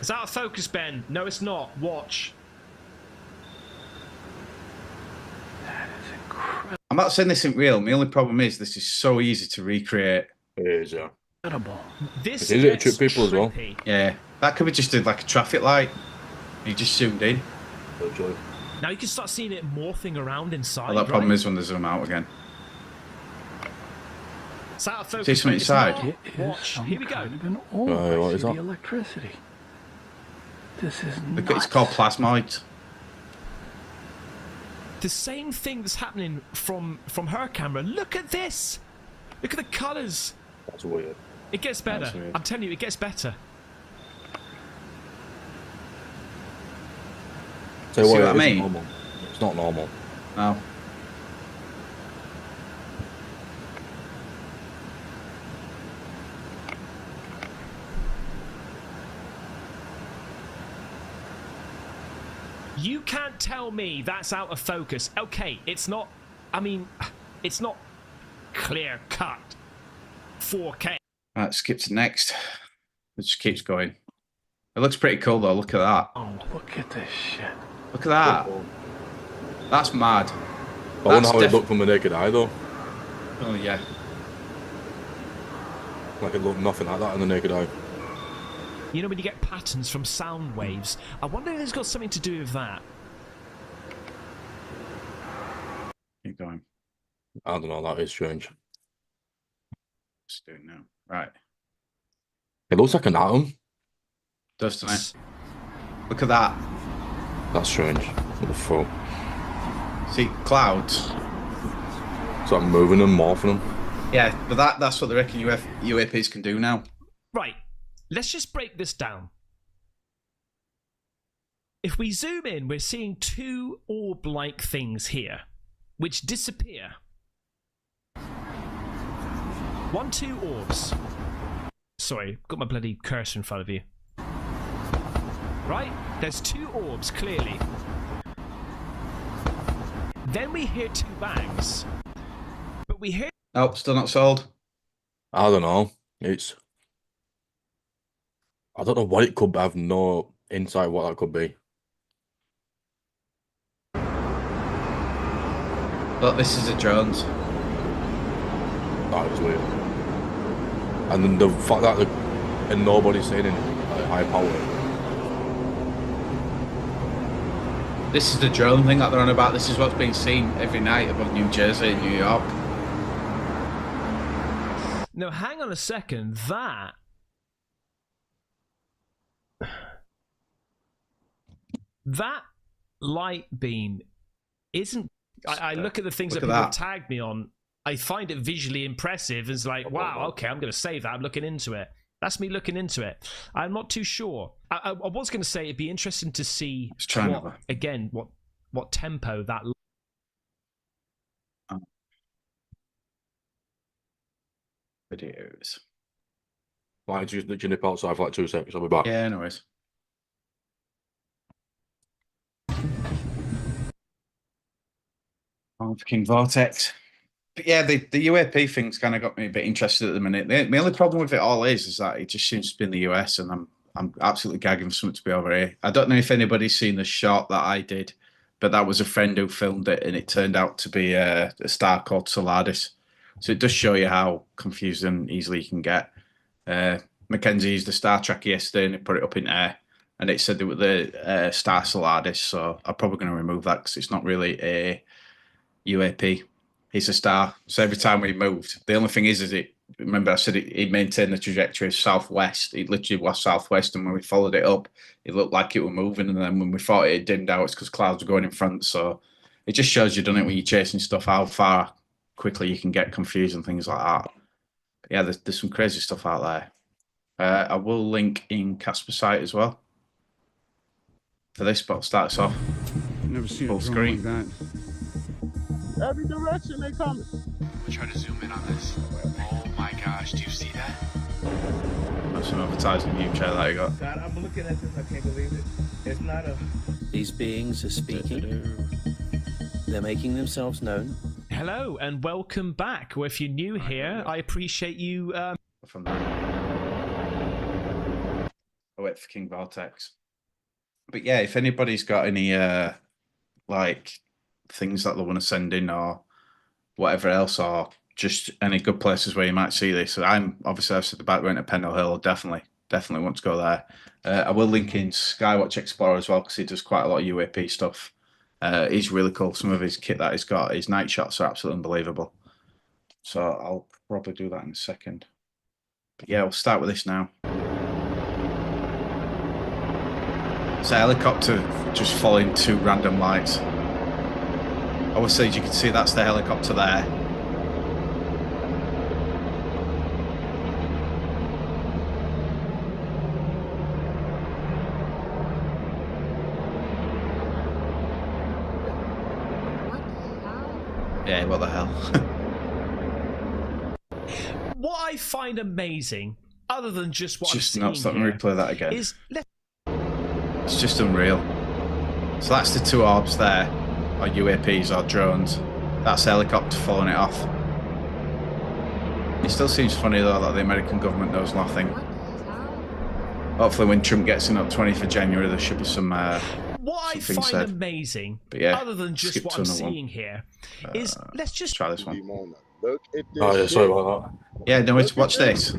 It's out of focus, Ben. No, it's not. Watch. I'm not saying this isn't real. My only problem is this is so easy to recreate. It is, yeah. This Is it to gets trip people as well? trippy. Yeah, that could be just like a traffic light. You just zoomed in. Literally. Now you can start seeing it morphing around inside. Well, that problem right? is when they zoom out again. It's out of focus. See something mate. It's inside? not. Watch. Here we go. Right, what is that? Electricity. This is Look, it's called plasmoid. The same thing that's happening from her camera. Look at this. Look at the colours. That's weird. It gets better. That's weird. I'm telling you, it gets better. So See what what I it isn't mean? normal. It's not normal. No. You can't tell me that's out of focus. Okay, it's not. I mean, it's not clear cut 4K. Right, skip to next. It just keeps going. It looks pretty cool though. Look at that. Oh, look at this shit. Look at that. That's mad. I wonder how That's it looked from the naked eye though. Oh yeah. Like it looked nothing like that in the naked eye. You know when you get patterns from sound waves? I wonder if it's got something to do with that. Keep going. I don't know, that is strange. Let's do it now. Right. It looks like an atom. Does tonight. Look at that. That's strange. What the fuck? See, clouds. It's like moving them, morphing them. Yeah, but that's what they reckon UAPs can do now. Right. Let's just break this down. If we zoom in, we're seeing two orb-like things here, which disappear. 2 orbs. Sorry, got my bloody cursor in front of you. Right? There's 2 orbs, clearly. Then we hear 2 bangs. But we hear... Oh, still not sold. I don't know. I don't know what it could be. I have no insight what that could be. Look, this is a drones. That is weird. And then the fact that and nobody's saying in high power. This is the drone thing that they're on about. This is what's being seen every night above New Jersey and New York. No, hang on a second. That light beam isn't... I look at the things that people have tagged me on. I find it visually impressive. It's like, wow, okay, I'm going to save that. I'm looking into it. That's me looking into it. I'm not too sure. I was going to say it'd be interesting to see what tempo that... Videos. Like, just nip outside for like 2 seconds. I'll be back. Yeah, no worries. Oh, fucking Vortex. But yeah, the UAP thing's kind of got me a bit interested at the minute. The only problem with it all is that it just seems to be in the US, and I'm absolutely gagging for something to be over here. I don't know if anybody's seen the shot that I did, but that was a friend who filmed it, and it turned out to be a star called Solaris. So it does show you how confused and easily you can get. Mackenzie used the star tracker yesterday and it put it up in air, and it said it was the star Solaris. So I'm probably going to remove that because it's not really a UAP. It's a star. So every time we moved, the only thing is it. Remember, I said it maintained the trajectory southwest. It literally was southwest, and when we followed it up, it looked like it was moving. And then when we thought it dimmed out, it's because clouds were going in front. So it just shows you, doesn't it, when you're chasing stuff, how far quickly you can get confused and things like that. But yeah, there's some crazy stuff out there. I will link in Casper site as well for this, but I'll start us off. Never seen full a drone screen. like that. Every direction they coming. We'll try to zoom in on this. Oh my gosh, do you see that? That's some advertising new chair that you got. God, I'm looking at this. I can't believe it. It's not a... These beings are speaking. They're making themselves known. Hello and welcome back. Well, if you're new here, I appreciate you. From that. I wait for King Vortex. But yeah, if anybody's got any like things that they want to send in or whatever else, or just any good places where you might see this. I'm obviously I've said about going to Pendle Hill. Definitely want to go there. I will link in Skywatch Explorer as well because he does quite a lot of UAP stuff. He's really cool. Some of his kit that he's got, his night shots are absolutely unbelievable. So I'll probably do that in a second. But yeah, we'll start with this now. It's a helicopter just following two random lights. Obviously, as you can see, that's the helicopter there. Yeah, what the hell? What I find amazing, other than just what Just I'm nuts. seeing Let me here, replay that again. is It's just unreal. So that's the two orbs there, or UAPs or drones. That's the helicopter following it off. It still seems funny though that the American government knows nothing. Hopefully when Trump gets in on 20th of January there should be some what I find said. amazing, But yeah, other than just what I'm seeing here, is let's just try this one. Look at this. Oh yeah, sorry about that. Yeah, no, watch this.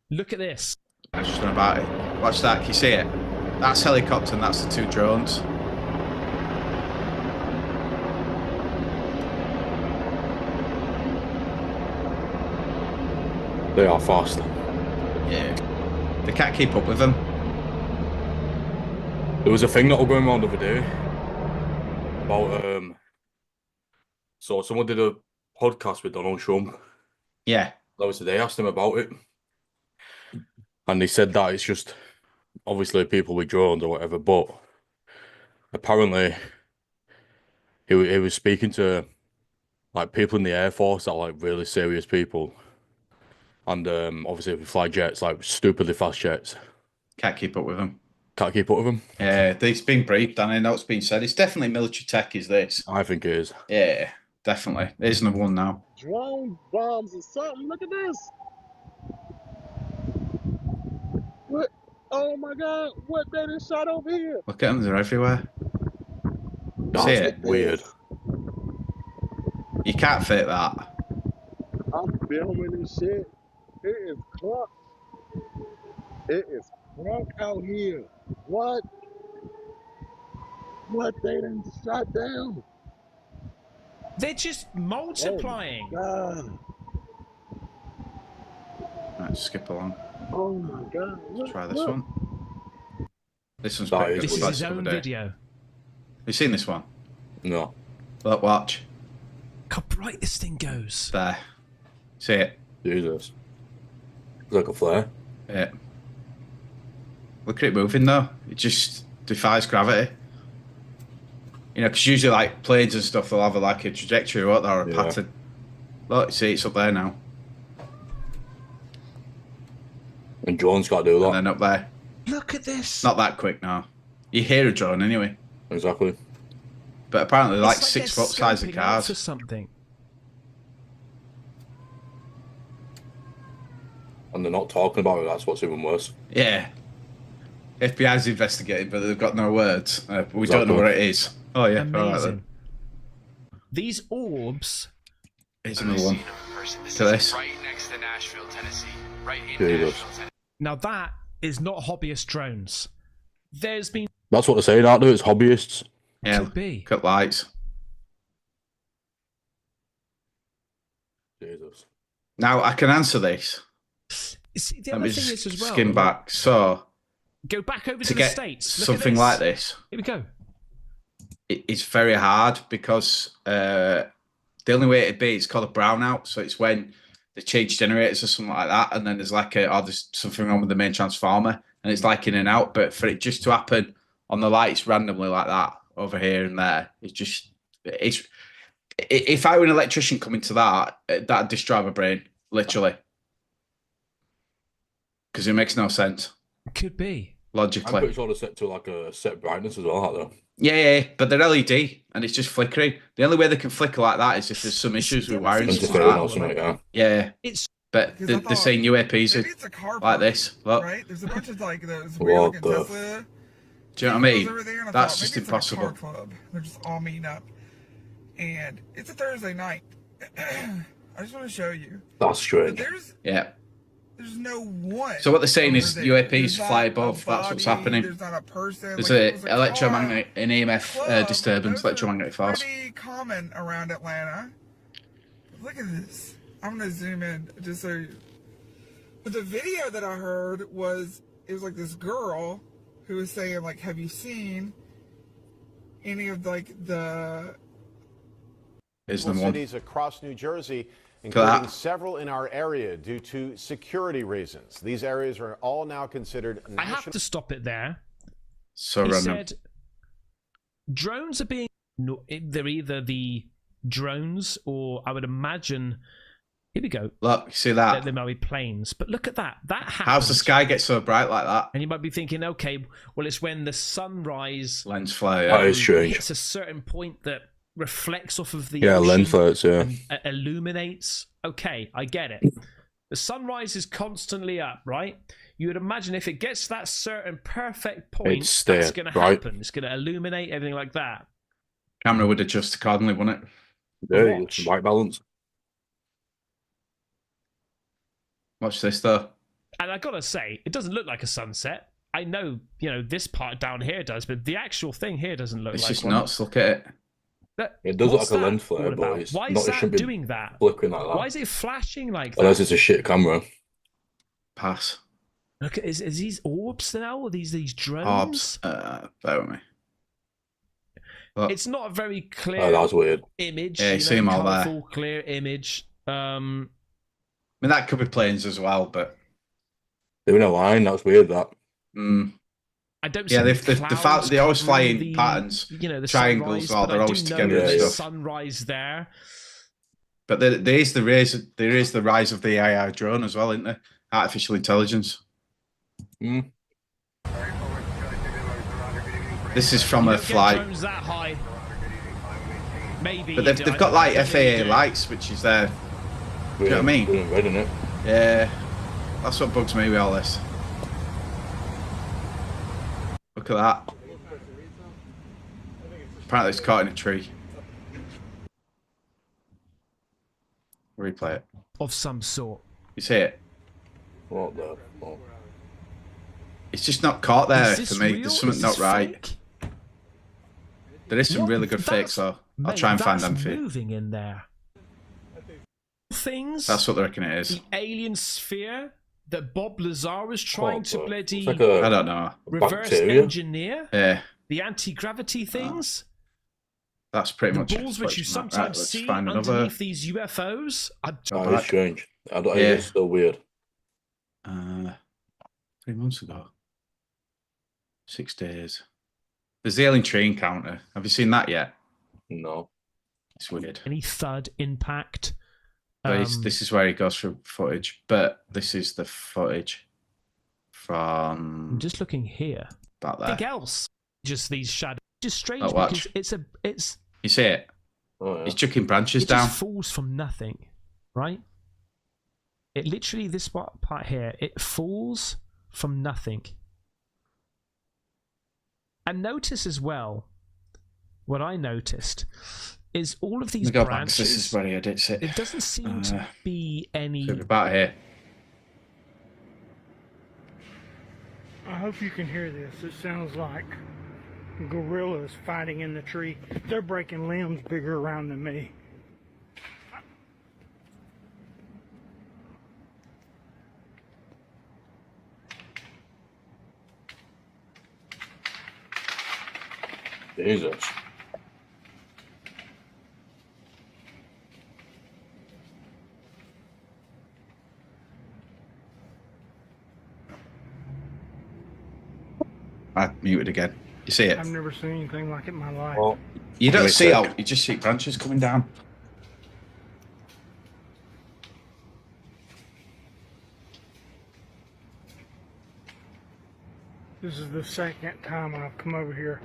Look at this. I was just going about it. Watch that, can you see it? That's helicopter and that's the two drones. They are fast. Yeah. They can't keep up with them. There was a thing that was going around the other day about so someone did a podcast with Donald Trump. Yeah. Obviously they asked him about it. And they said that it's just obviously people with drones or whatever, but apparently he was speaking to like people in the Air Force that are like really serious people. And obviously we fly jets, like stupidly fast jets. Can't keep up with them. Can't keep up with them. Yeah, it's been briefed, and I know it's been said. It's definitely military tech, is this? I think it is. Yeah, definitely. There's another one now. Drone bombs or something. Look at this. What? Oh my God! What they done shot over here? Look at them, they're everywhere. That's See it? weird. You can't fit that. I'm filming this shit. It is crunk. It is crunk out here. What? What they done shot down? They're just multiplying. Oh God. Right, skip along. Oh my God. Let's try this one. This one's That pretty good. This is We've his watched it own the other day. video. You seen this one? No. Look, watch. Look how bright this thing goes. There. See it? Jesus. It's like a flare. Yeah. Look at it moving though. It just defies gravity. You know, because usually like planes and stuff, they'll have like a trajectory or a pattern. Look, see, it's up there now. And drones got to do that. And then up there. Look at this. Not that quick now. You hear a drone anyway. Exactly. But apparently they're like It's 6 they're foot size of scoping out cars. for something. And they're not talking about it, that's what's even worse. Yeah. FBI's investigating, but they've got no words. We Exactly. don't know what it is. Oh yeah, all right Amazing. then. These orbs. Here's another one. To this. Right next to Nashville, Tennessee. Right in Jesus. Nashville, Tennessee. Now that is not hobbyist drones. There's been That's what they're saying out there, it's hobbyists. Yeah, could be. cut lights. Jesus. Now I can answer this. See, the Let other me thing just is as well. skim back. So Go back over to to the get States. Look at something this. like this, Here we go. it's very hard because the only way it'd be, it's called a brownout. So it's when they change generators or something like that, and then there's like there's something wrong with the main transformer, and it's like in and out. But for it just to happen on the lights randomly like that over here and there, it's. If I were an electrician coming to that'd destroy my brain, literally, because it makes no sense Could be. I'm logically. pretty sure they're set to like a set brightness as well, aren't they? Yeah, but they're LED and it's just flickering. The only way they can flicker like that is if there's some issues with wiring. Yeah. But they're saying UAPs are like this. Look. Right? There's a bunch of like those weird looking Tesla. Do you know what I mean? That's just impossible. Like a car club. They're just all meeting up, and it's a Thursday night. I just want to show you. That's strange. There's no one. So what they're saying is UAPs fly above. That's what's happening. There's not a person. There's an electromagnetic, an EMF disturbance, electromagnetic force. Pretty common around Atlanta. Look at this. I'm gonna zoom in just so you. But the video that I heard it was like this girl who was saying like, have you seen any of like the cities across New Jersey, including several in our area due to security reasons. These areas are all now considered national. I have to stop it there. So he random. said drones are being, they're either the drones or I would imagine, here we go. Look, see that? There might be planes, but look at that. That happens. How's the sky get so bright like that? And you might be thinking, okay, well, it's when the sunrise lens flare. That is strange. It's a certain point that reflects off of the ocean lens flares, and illuminates. Okay, I get it. The sunrise is constantly up, right? You would imagine if it gets to that certain perfect point, that's going to happen. It's going to illuminate everything like that. Camera would adjust accordingly, wouldn't it? Yeah, it's white balance. Watch this though. And I gotta say, it doesn't look like a sunset. I know, this part down here does, but the actual thing here doesn't look like one. It's just nuts. Look at it. It does look like a lens flare, but it's why not. Is that doing that? Flickering like that. Why is it flashing like that? Unless it's a shit camera. Pass. Look at is these orbs now? Or these drones? Orbs. Bear with me. Look. It's not a very clear. Oh, that was weird. Image. Yeah, you see them all there. Full clear image. I mean, that could be planes as well, but they're in a line. That's weird. That. I don't. Yeah, they always fly in patterns. The triangles, sunrise, they're always together and stuff. Sunrise there. But there is the rise of the AI drone as well, isn't there? Artificial intelligence. This is from a flight. Drones that high. Maybe. But they've got like FAA lights, which is there. Do you know what I mean? Red, isn't it? Yeah, that's what bugs me with all this. Look at that. Apparently it's caught in a tree. Replay it. Of some sort. You see it? What the fuck? It's just not caught there for me. Real? There's something not right. Fake? There is some really good fakes, so I'll try and find them for you. Moving in there. Things. That's what they reckon it is. The alien sphere that Bob Lazar was trying to bloody. I don't know. Reverse engineer. Yeah. The anti-gravity things. That's pretty much. The balls which you sometimes see underneath these UFOs. It's strange. It's still weird. 3 months ago. 6 days. There's the alien tree encounter. Have you seen that yet? No. It's weird. Any thud impact? This is where he goes for footage, but this is the footage from. I'm just looking here. About there. Nothing else. Just these shadows. Just strange watch. because it's. You see it? Oh, yeah. He's chucking branches it down. It just falls from nothing, right? It literally this part here. It falls from nothing. And notice as well. What I noticed is all of these branches. This is where he edits it. It doesn't seem to be any. About here. I hope you can hear this. It sounds like gorillas fighting in the tree. They're breaking limbs bigger around than me. Jesus. I muted again. You see it? I've never seen anything like it in my life. Well, you don't see out. You just see branches coming down. This is the second time I've come over here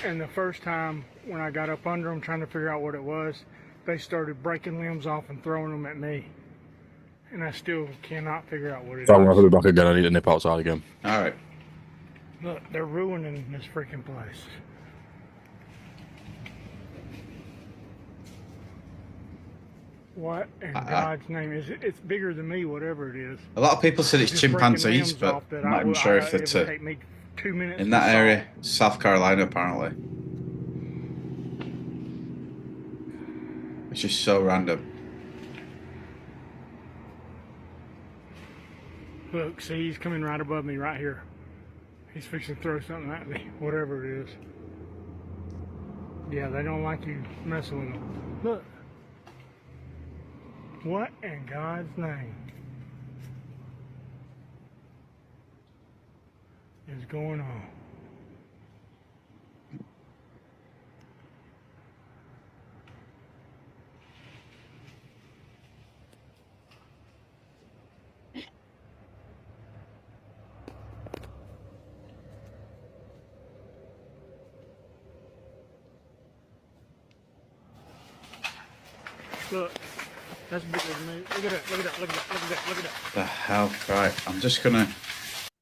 And the first time when I got up under them trying to figure out what it was, they started breaking limbs off and throwing them at me. And I still cannot figure out what it is. I'm gonna put it back again. I need to nip outside again. All right. Look, they're ruining this freaking place. What in God's name is it? It's bigger than me, whatever it is. A lot of people said it's Just chimpanzees, breaking but limbs off that I'm not even sure if it it's would take me 2 minutes in to that solve. area. South Carolina, apparently. It's just so random. Look, see, he's coming right above me right here. He's fixing to throw something at me, whatever it is. Yeah, they don't like you messing with them. Look. What in God's name is going on? Look, that's bigger than me. Look at that, look at that, look at that, look at that, look at that. The hell? Right, I'm just gonna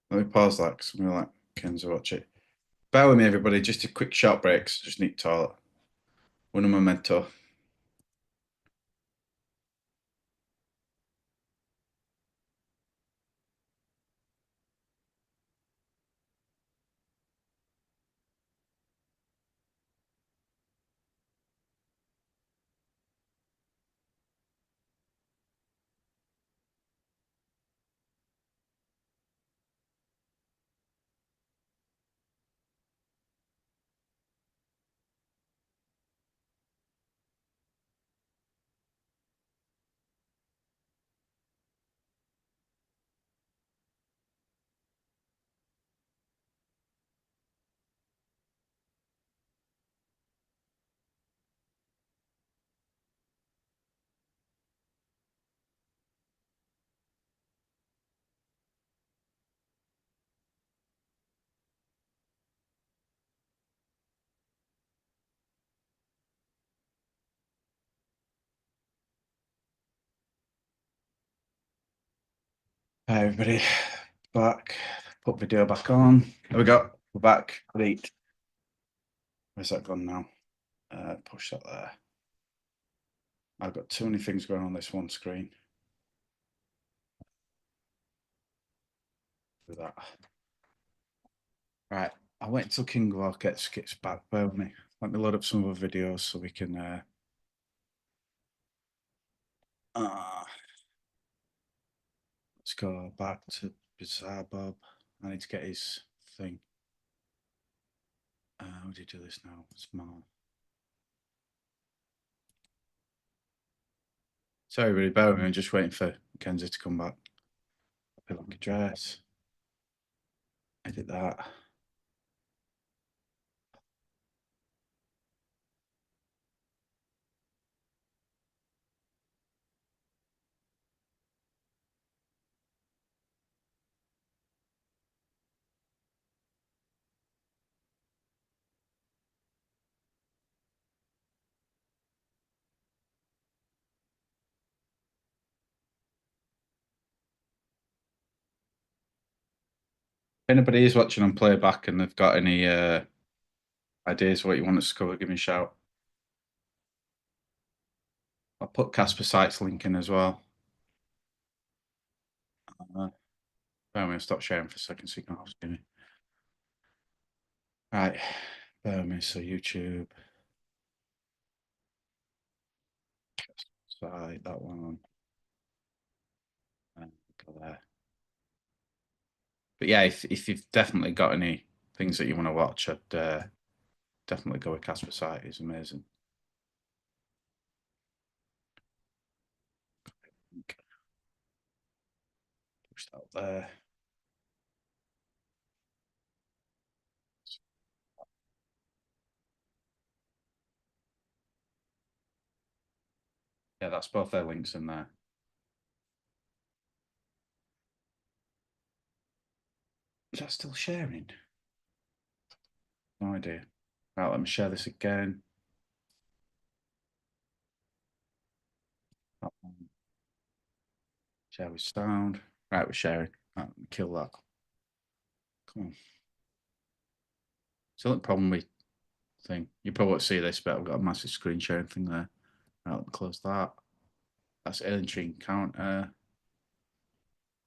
let me pause that because I'm gonna let Kenzo watch it. Bear with me, everybody. Just a quick short break. Just need toilet. Un momento. Hi, everybody. Back. Put video back on. There we go. We're back. Great. Where's that gone now? Push that there. I've got too many things going on this one screen. Do that. Right. I'll wait until King War gets back. Bear with me. Let me load up some other videos so we can. Let's go back to Bizarre Bob. I need to get his thing. How do you do this now? Small. Sorry, everybody, bear with me. I'm just waiting for Mackenzie to come back. Copy link address. Edit that. If anybody is watching on playback and they've got any ideas what you want us to cover, give me a shout. I'll put Casper Site's link in as well. I'm going to stop sharing for a second so you can see me. Right, bear with me. So YouTube. Site, that one. And go there. But yeah, if you've definitely got any things that you want to watch, I'd definitely go with Casper Site. He's amazing. Push that up there. Yeah, that's both their links in there. Is that still sharing? No idea. Right, let me share this again. Share with sound. Right, we're sharing. Right, let me kill that. Come on. It's the only problem with thing. You probably won't see this, but I've got a massive screen sharing thing there. Right, let me close that. That's Alien Tree Encounter.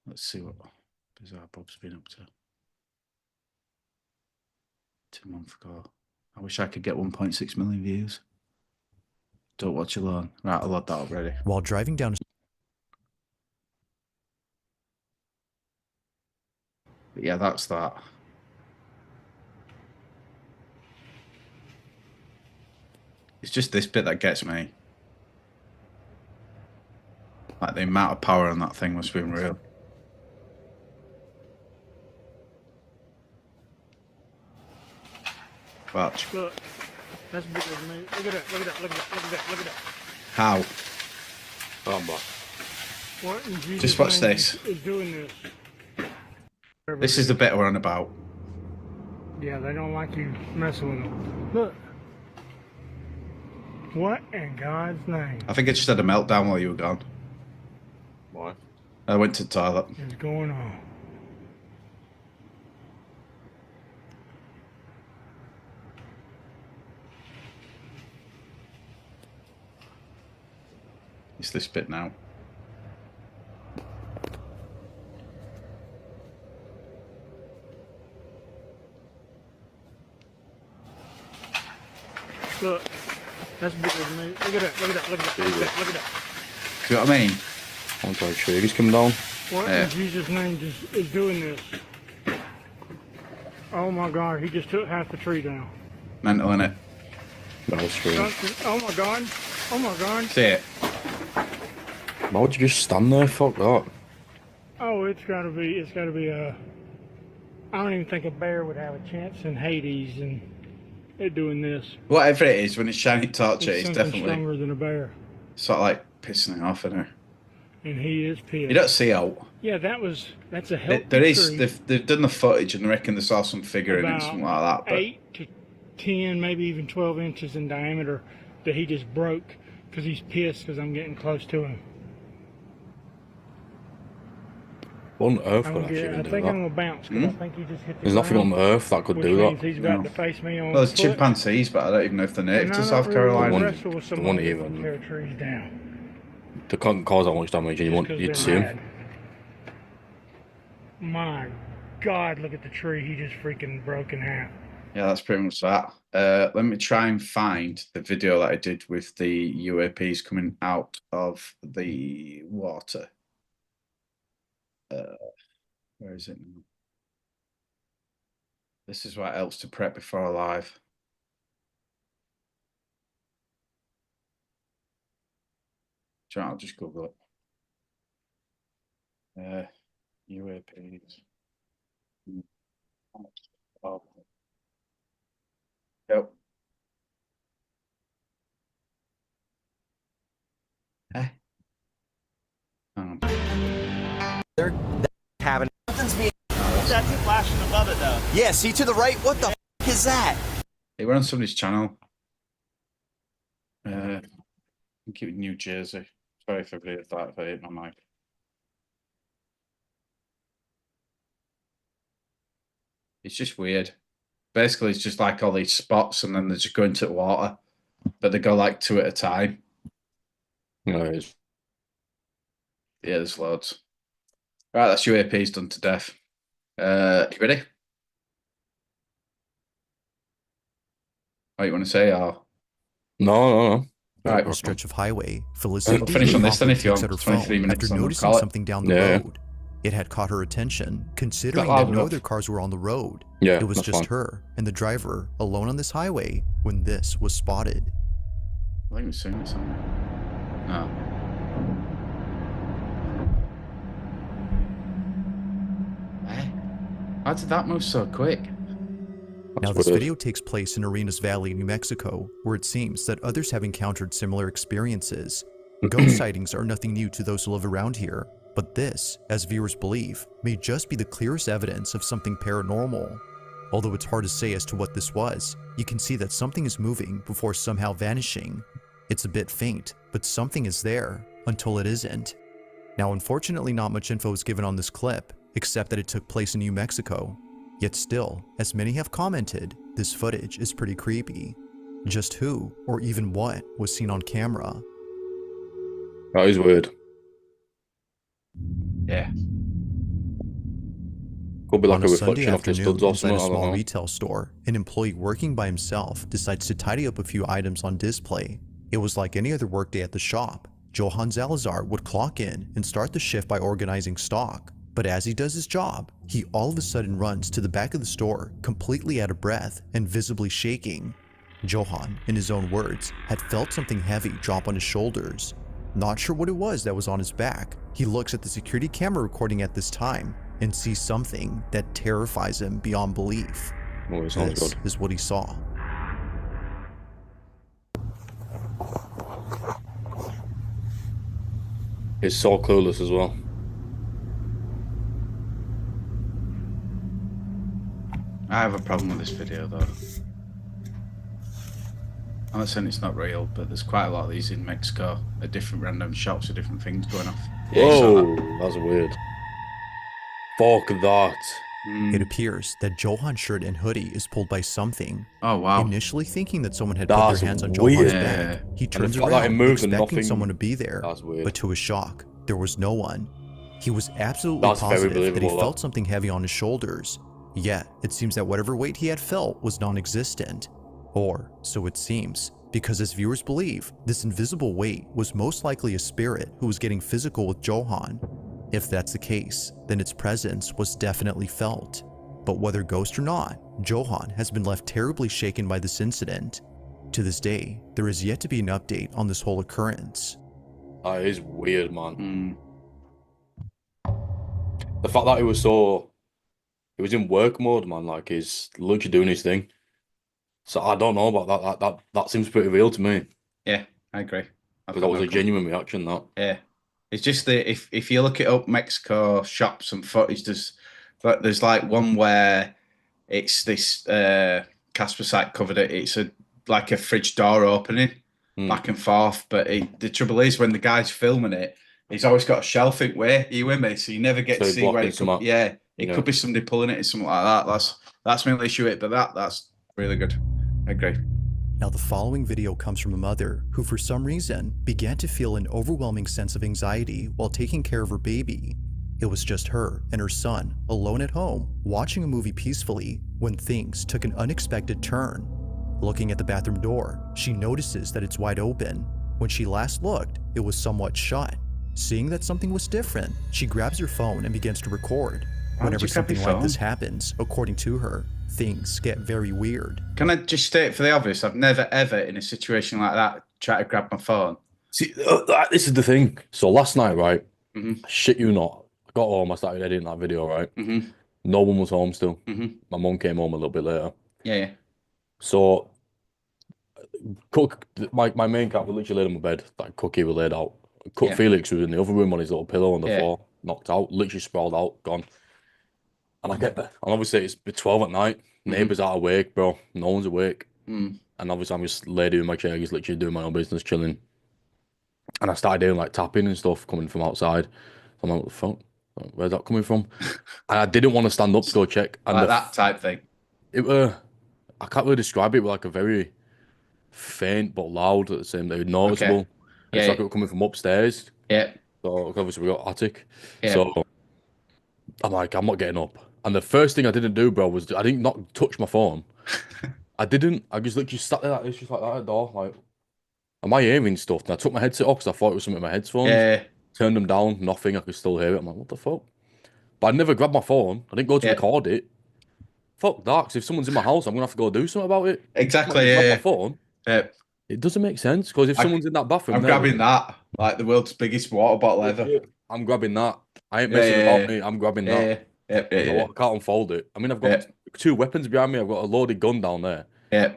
Let's see what Bizarre Bob's been up to. 2 months ago. I wish I could get 1.6 million views. Don't watch alone. Right, I'll load that up ready. While driving down. But yeah, that's that. It's just this bit that gets me. Like the amount of power on that thing must be unreal. Watch. Look, that's bigger than me. Look at that, look at that, look at that, look at that, look at that. How? Oh, my. What in Jesus' Just watch name this. is doing this? This is the bit we're on about. Yeah, they don't like you messing with them. Look. What in God's name I think I just had a meltdown while you were gone. Why? I went to the toilet. is going on? It's this bit now. Look, that's bigger than me. Look at that, look at that, look at that, look at that, look at that. Do you know what I mean? I'm sorry, Trigger's come down. What in Jesus' name is doing this? Oh my God, he just took half the tree down. Mental, innit? That was true. Oh my God, oh my God. See it? Why would you just stand there? Fuck that. Oh, it's gotta be a, I don't even think a bear would have a chance in Hades and they're doing this. Whatever it is, when it's shiny torch, it's something definitely stronger than a bear. sort of like pissing it off, isn't it? And he is pissed. You don't see out. Yeah, that's a healthy There is. tree. They've done the footage and they reckon they saw some figure in it, something like that. But 8 to 10, maybe even 12 inches in diameter that he just broke because he's pissed because I'm getting close to him. What on earth could actually I do think that? I'm gonna bounce because I think he just hit the There's nothing on ground, earth that could which do means that. he's about to face me on well, there's the foot. chimpanzees, but I don't even know if they're native And to I don't South really Carolina. wrestle with They someone wouldn't that can even. tear trees down. They couldn't cause that much damage, and Just 'cause you'd they're see him. mad. My God, look at the tree he just freaking broke in half. Yeah, that's pretty much that. Let me try and find the video that I did with the UAPs coming out of the water. Where is it now? This is what helps to prep before live. I'll just Google it. UAPs. Yep. They're having. That's it flashing above it though. Yeah, see to the right? What the f is that? They were on somebody's channel. I think it was New Jersey. Sorry if everybody thought if I hit my mic. It's just weird. Basically, it's just like all these spots, and then they just go into the water, but they go like 2 at a time. No, it is. Yeah, there's loads. Right, that's UAP's done to death. You ready? What you want to say? Or No. Right, A stretch of highway. We'll Felicity finish on this then awkwardly if you takes want. out her 23 phone minutes after on the noticing call. something down the Yeah. road. It had caught her attention, considering loud that no enough? other cars were on the road. Yeah, it was that's just fine. her and the driver alone on this highway when this was spotted. I think we've seen this, haven't we? No. How did that move so quick? Now, this video takes place in Arenas Valley, New Mexico, where it seems that others have encountered similar experiences. Ghost sightings are nothing new to those who live around here, but this, as viewers believe, may just be the clearest evidence of something paranormal. Although it's hard to say as to what this was, you can see that something is moving before somehow vanishing. It's a bit faint, but something is there until it isn't. Now, unfortunately, not much info is given on this clip, except that it took place in New Mexico. Yet still, as many have commented, this footage is pretty creepy. Just who, or even what, was seen on camera? That is weird. Yeah. Could be like On a a Sunday reflection of the afternoon studs or inside a something. I don't small know. retail store, an employee working by himself decides to tidy up a few items on display. It was like any other workday at the shop. Johann Salazar would clock in and start the shift by organizing stock. But as he does his job, he all of a sudden runs to the back of the store, completely out of breath and visibly shaking. Johann, in his own words, had felt something heavy drop on his shoulders. Not sure what it was that was on his back, he looks at the security camera recording at this time and sees something that terrifies him beyond belief. Oh, it sounds This good. is what he saw. It's so clueless as well. I have a problem with this video though. I'm not saying it's not real, but there's quite a lot of these in Mexico at different random shops with different things going off. Whoa, that's weird. Fuck that. It appears that Johann's shirt and hoodie is pulled by something. Oh wow. Initially thinking that someone had That's put their hands on weird. Johann's back, he And the turns fact that it around moves and expecting nothing- someone to be there, That's weird. but to his shock, there was no one. He was absolutely That's very positive that he believable, felt that. something heavy on his shoulders, yet it seems that whatever weight he had felt was non-existent. Or, so it seems, because as viewers believe, this invisible weight was most likely a spirit who was getting physical with Johann. If that's the case, then its presence was definitely felt. But whether ghost or not, Johann has been left terribly shaken by this incident. To this day, there is yet to be an update on this whole occurrence. That is weird, man. The fact that he was in work mode, man, like he's literally doing his thing. So I don't know about that. That seems pretty real to me. Yeah, I agree. Because that was a genuine reaction, that. Yeah. It's just that if you look it up, Mexico shops and footage, there's like one where it's this Casper site covered it. It's like a fridge door opening back and forth. But the trouble is when the guy's filming it, he's always got a shelf in way. You with me? So you never get to see where it could. Yeah, it could be somebody pulling it or something like that. That's my only issue with it. But that's really good. I agree. Now the following video comes from a mother who for some reason began to feel an overwhelming sense of anxiety while taking care of her baby. It was just her and her son alone at home watching a movie peacefully when things took an unexpected turn. Looking at the bathroom door, she notices that it's wide open. When she last looked, it was somewhat shut. Seeing that something was different, she grabs her phone and begins to record. Whenever something like this happens, according to her, things get very weird. Can I just state for the obvious, I've never ever in a situation like that tried to grab my phone. See, this is the thing. So last night, right? Shit you not. I got home, I started editing that video, right? No one was home still. My mum came home a little bit later. Yeah. So, my main cat was literally laid on my bed. Like Cookie was laid out. Felix was in the other room on his little pillow on the floor, knocked out, literally sprawled out, gone. And I get there, and obviously it's 12 at night. Neighbours aren't awake, bro. No one's awake. And obviously I'm just laid in my chair, just literally doing my own business, chilling. And I started hearing like tapping and stuff coming from outside. So I'm like, what the fuck? Where's that coming from? And I didn't want to stand up to go check. And like that type thing. It I can't really describe it, but like a very faint but loud at the same time, noticeable. Okay. It's like it was coming from upstairs. Yeah. So obviously we got attic. Yeah. So I'm like, I'm not getting up. And the first thing I didn't do, bro, was I didn't not touch my phone. I just literally sat there like this, just like that at the door. Like, am I hearing stuff? And I took my headset off because I thought it was something in my headphones. Yeah. Turned them down, nothing. I could still hear it. I'm like, what the fuck? But I never grabbed my phone. I didn't go to record it. Fuck that. 'Cause if someone's in my house, I'm gonna have to go do something about it. Exactly. Grab Yeah. my phone. Yeah. It doesn't make sense because if someone's in that bathroom, I'm grabbing that like the world's biggest water bottle ever. I'm grabbing that. I ain't messing about me. I'm grabbing that. Yeah. I can't unfold it. I mean, I've got two weapons behind me. I've got a loaded gun down there. Yeah.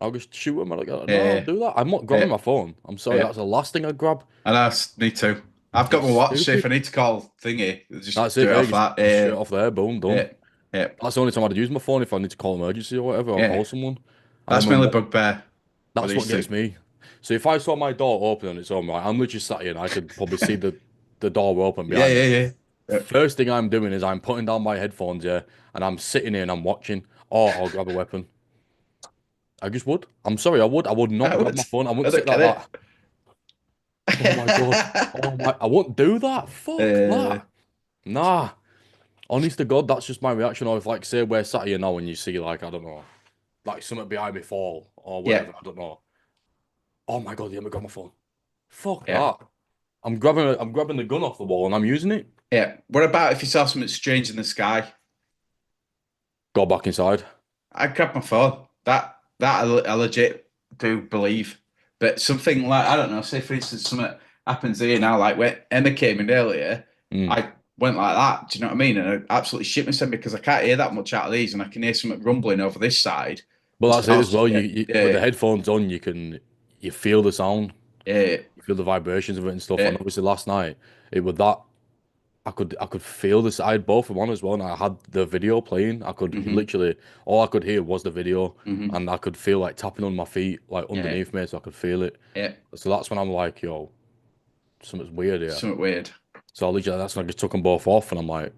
I'll just shoot them. No, I'll do that. I'm not grabbing my phone. I'm sorry. That's the last thing I'd grab. And that's me too. I've got my watch. So if I need to call thingy, just that's do it. it off that. Straight off there. Boom, done. Yeah. That's the only time I'd use my phone if I need to call emergency or whatever, or call someone. That's my only bugbear. That's what gets me. So if I saw my door open on its own, right, I'm literally sat here and I could probably see the door open behind me. First thing I'm doing is I'm putting down my headphones, yeah, and I'm sitting here and I'm watching, or I'll grab a weapon. I just would. I'm sorry, I would. I would not grab my phone. I wouldn't sit like that. Oh my god. Oh my, I wouldn't do that. Fuck that. Nah. Honest to God, that's just my reaction. Or if, like, say we're sat here now and you see, like, I don't know, like something behind me fall or whatever, I don't know. Oh my god, yeah, I got my phone. Fuck that. I'm grabbing the gun off the wall and I'm using it. Yeah. What about if you saw something strange in the sky? Go back inside. I'd grab my phone. That I legit do believe. But something like, I don't know, say for instance something happens here now, like when Emma came in earlier, I went like that. Do you know what I mean? And I absolutely shit myself because I can't hear that much out of these, and I can hear something rumbling over this side. But that's it as well. You with the headphones on, you feel the sound. Yeah. You feel the vibrations of it and stuff. And obviously last night it was that I could feel this. I had both of them on as well, and I had the video playing. I could literally all I could hear was the video, and I could feel like tapping on my feet, like underneath me, so I could feel it. Yeah. So that's when I'm like, yo, something's weird here. Something weird. So literally, that's when I just took them both off, and I'm like,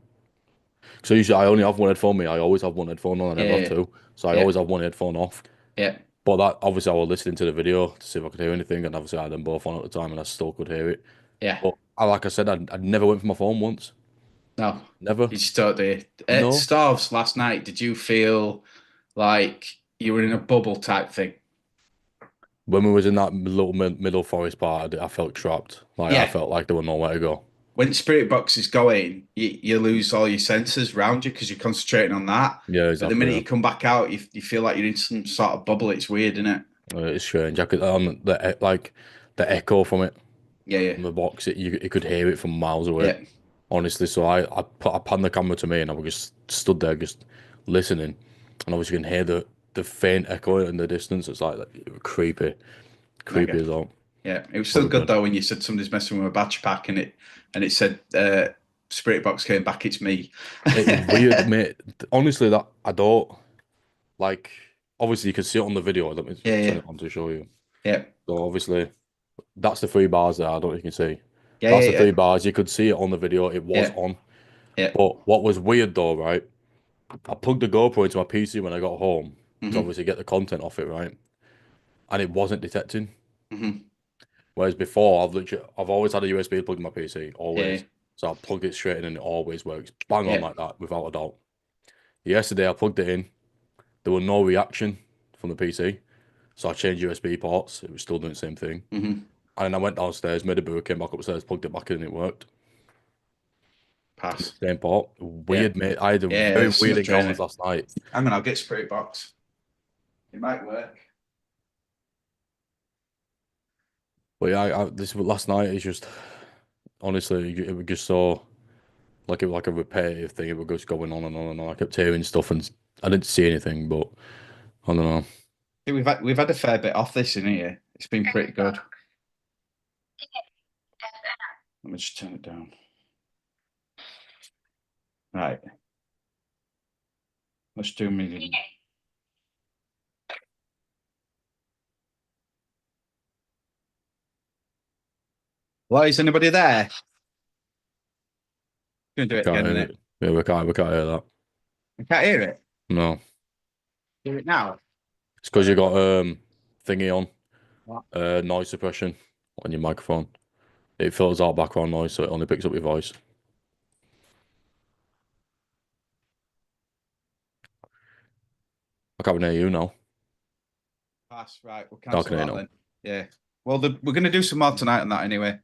so usually I only have one headphone. I always have one headphone on. I never have two, so I always have one headphone off. Yeah. But that obviously I was listening to the video to see if I could hear anything, and obviously I had them both on at the time, and I still could hear it. Yeah. But like I said, I never went for my phone once. No. Never. You just don't do it. No. Starves last night, did you feel like you were in a bubble type thing? When we was in that little middle forest part, I felt trapped. Like I felt like there was nowhere to go. When spirit box is going, you lose all your senses around you because you're concentrating on that. Yeah, exactly. But the minute you come back out, you feel like you're in some sort of bubble. It's weird, isn't it? It's strange. I could the echo from it. Yeah. From the box, you could hear it from miles away. Yeah. Honestly, so I panned the camera to me and I was just stood there just listening, and obviously you can hear the faint echo in the distance. It's like creepy as well. Yeah, it was still good though when you said somebody's messing with a batch pack and it said spirit box came back. It's me. It's weird, mate. Honestly, that I don't like. Obviously, you can see it on the video. Let me turn it on to show you. Yeah. So obviously, that's the 3 bars there. I don't know if you can see. Yeah, that's the 3 bars. You could see it on the video. It was on. Yeah. But what was weird though, right? I plugged the GoPro into my PC when I got home to obviously get the content off it, right? And it wasn't detecting. Whereas before, I've always had a USB plug in my PC, always. Yeah. So I plug it straight in and it always works. Bang on like that, without a doubt. Yesterday, I plugged it in. There was no reaction from the PC. So I changed USB ports. It was still doing the same thing. And then I went downstairs, made a boo, came back upstairs, plugged it back in, and it worked. Pass. Same port. Weird, mate. I had a very weird encounters last night. Hang on, I'll get spirit box. It might work. But yeah, this last night is just honestly, it was just so like it was like a repetitive thing. It was just going on and on and on. I kept hearing stuff and I didn't see anything, but I don't know. We've had a fair bit off this in here. It's been pretty good. Let me just turn it down. Right. Let's do me. Well, is anybody there? Gonna do it again, innit? Yeah, we can't hear that. We can't hear it. No. Hear it now. It's because you got thingy on. What? Noise suppression on your microphone. It filters out background noise, so it only picks up your voice. I can't hear you now. Pass, right. We'll cancel that then. Yeah. Well, we're going to do some more tonight on that anyway.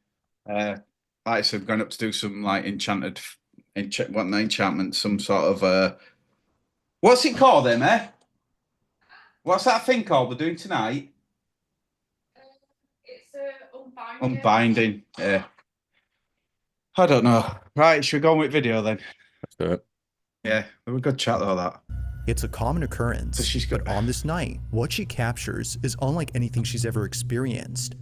Like I said, we're going up to do some like enchantment, some sort of what's it called then, eh? What's that thing called we're doing tonight? It's unbinding. Unbinding, yeah. I don't know. Right, should we go on with video then? Let's do it. Yeah, we were a good chat though, that. It's a common occurrence, but on this night, what she captures is unlike anything she's ever experienced.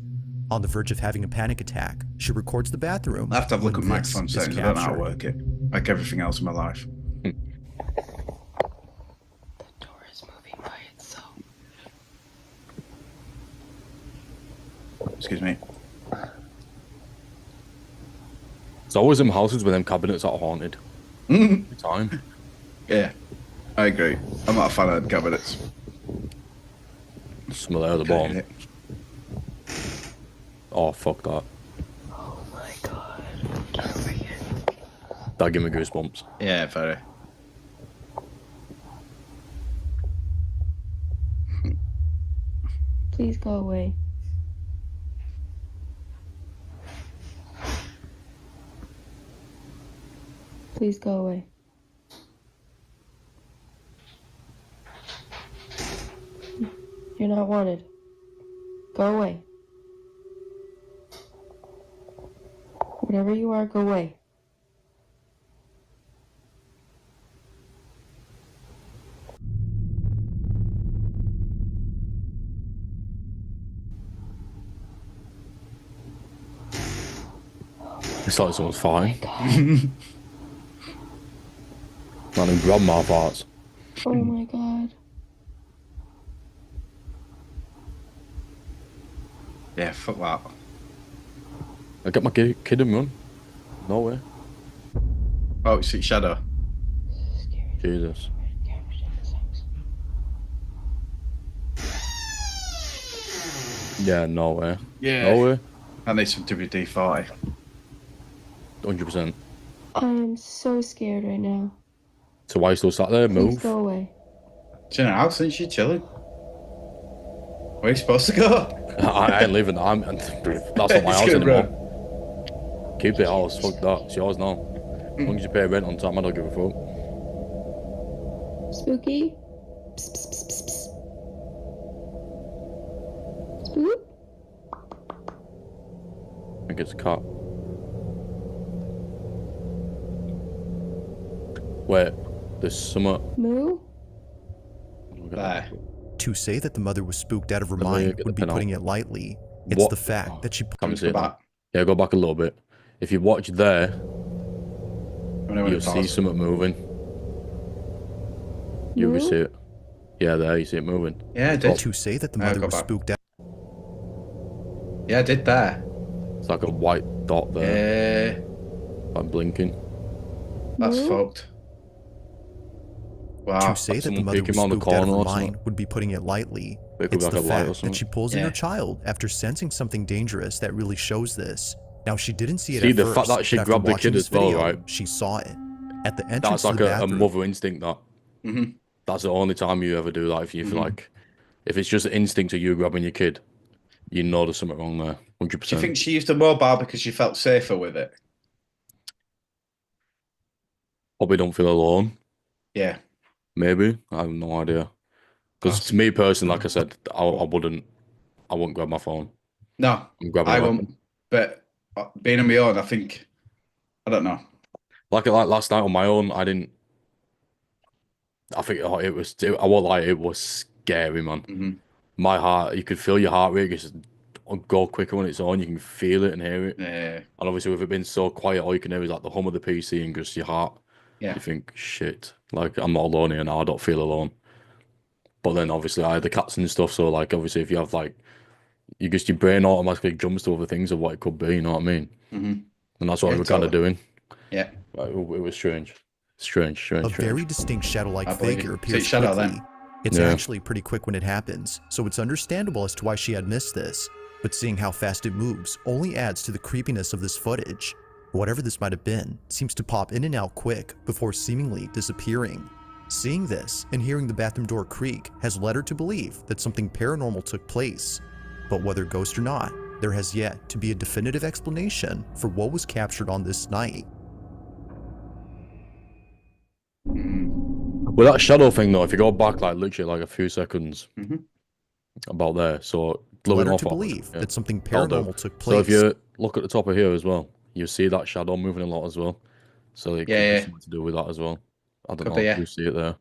On the verge of having a panic attack, she records the bathroom. I have to have a look at microphone settings. I don't know how to work it. Like everything else in my life. Excuse me. It's always them houses with them cabinets that are haunted. Every time. Yeah, I agree. I'm not a fan of cabinets. Smell out of the bottom. Oh, fuck that. Oh my god. That give me goosebumps. Yeah, very. Please go away. Please go away. You're not wanted. Go away. Whatever you are, go away. It's like someone's fine. Not in grandma parts. Oh my god. Yeah, fuck that. I get my kid and run. No way. Oh, it's shadow. Jesus. Yeah, no way. Yeah. No way. I need some WD-40. 100%. I'm so scared right now. So why you still sat there? Please Move. go away. She's in her house, isn't she? Chilling. Where are you supposed to go? I ain't leaving. That's not my house anymore. Keep the house. Fuck that. It's yours now. As long as you pay rent on time, I don't give a fuck. Spooky? Psst, psst, psst, psst, psst. Spook? I think it's a cat. Wait, there's some. Moo? There. To say that the mother was spooked out of her mind would be putting it lightly. It's What? the fact that she... Come and see it now. Yeah, go back a little bit. If you watch there, you'll see something moving. You'll Moo? see it. Yeah, there, you see it moving. Yeah, I did. To say that the mother was spooked out... Yeah, I did there. It's like a white dot there. Yeah. Like blinking. That's Moo? fucked. Wow. To say that the Someone mother peek was him on the spooked out of corner her or something. mind would be putting it lightly. It could It's be the like a light or fact that she something. pulls in Yeah. her child after sensing something dangerous that really shows this. Now, she didn't see it See, at the first, fact that she but after grabbed the watching kid this as well, video, right? she saw it. At the entrance That's to like the a bathroom. mother instinct, that. Mm-hmm. That's the only time you ever do that. If you feel like, if it's just an instinct of you grabbing your kid, you know there's something wrong there. 100%. Do you think she used a mobile because she felt safer with it? Probably don't feel alone. Yeah. Maybe. I have no idea. Because to me personally, like I said, I wouldn't grab my phone. No, I'm grabbing I a weapon. won't. But being on my own, I think, I don't know. Like last night on my own, I didn't. I think it was. I won't lie, it was scary, man. Mm-hmm. My heart, you could feel your heart rate just go quicker on its own. You can feel it and hear it. Yeah. And obviously, with it being so quiet, all you can hear is like the hum of the PC and just your heart. Yeah. You think, shit, like I'm not alone here now. I don't feel alone. But then obviously, I had the cats and stuff. So like, obviously, if you have like, your brain automatically jumps to other things of what it could be. You know what I mean? Mm-hmm. And that's what we were kind of totally. doing. Yeah. Like, it was strange. Strange. A very distinct shadow-like I believe figure it. appears See, shadow quickly. then. It's Yeah. actually pretty quick when it happens, so it's understandable as to why she had missed this. But seeing how fast it moves only adds to the creepiness of this footage. Whatever this might have been seems to pop in and out quick before seemingly disappearing. Seeing this and hearing the bathroom door creak has led her to believe that something paranormal took place. But whether ghost or not, there has yet to be a definitive explanation for what was captured on this night. With that shadow thing though, if you go back like literally like a few seconds about there, so Led her to believe that something paranormal took place. So if you look at the top of here as well, you see that shadow moving a lot as well. So it could be something to do with that as well. I don't Could know be, if yeah. you see it there.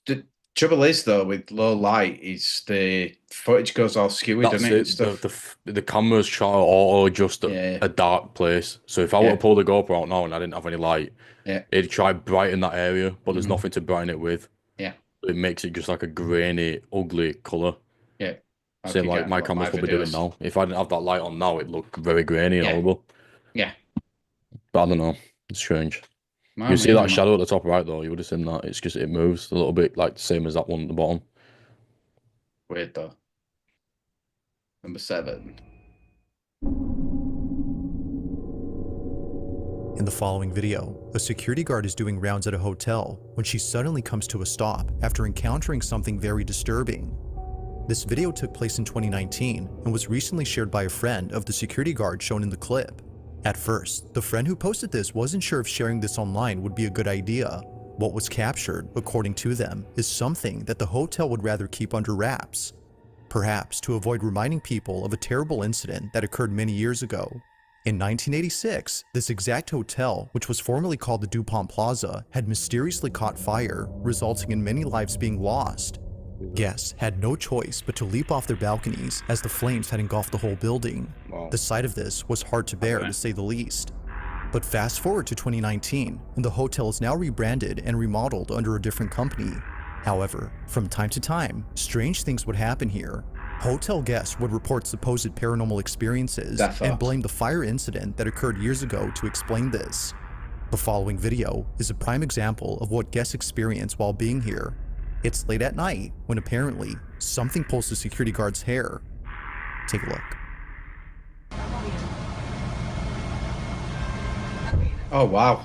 The trouble is though, with low light, is the footage goes all skewy, That's doesn't it? and it. Stuff. The camera's try to auto adjust a dark place. So if I were to pull the GoPro out now and I didn't have any light, it'd try brighten that area, but there's nothing to brighten it with. Yeah. It makes it just like a grainy, ugly colour. Yeah. Same like my camera's probably doing now. If I didn't have that light on now, it'd look very grainy and horrible. Yeah. But I don't know. It's strange. You see that shadow at the top right though, you would have seen that. It's just, it moves a little bit like the same as that one at the bottom. Weird though. Number 7. In the following video, a security guard is doing rounds at a hotel when she suddenly comes to a stop after encountering something very disturbing. This video took place in 2019 and was recently shared by a friend of the security guard shown in the clip. At first, the friend who posted this wasn't sure if sharing this online would be a good idea. What was captured, according to them, is something that the hotel would rather keep under wraps, perhaps to avoid reminding people of a terrible incident that occurred many years ago. In 1986, this exact hotel, which was formerly called the DuPont Plaza, had mysteriously caught fire, resulting in many lives being lost. Guests had no choice but to leap off their balconies as the flames had engulfed the whole building. Wow. The sight of this was hard to bear, to say the least. But fast forward to 2019, and the hotel is now rebranded and remodeled under a different company. However, from time to time, strange things would happen here. Hotel guests would report supposed paranormal experiences and blame the fire incident that occurred years ago to explain this. The following video is a prime example of what guests experience while being here. It's late at night when apparently something pulls the security guard's hair. Take a look. Oh wow.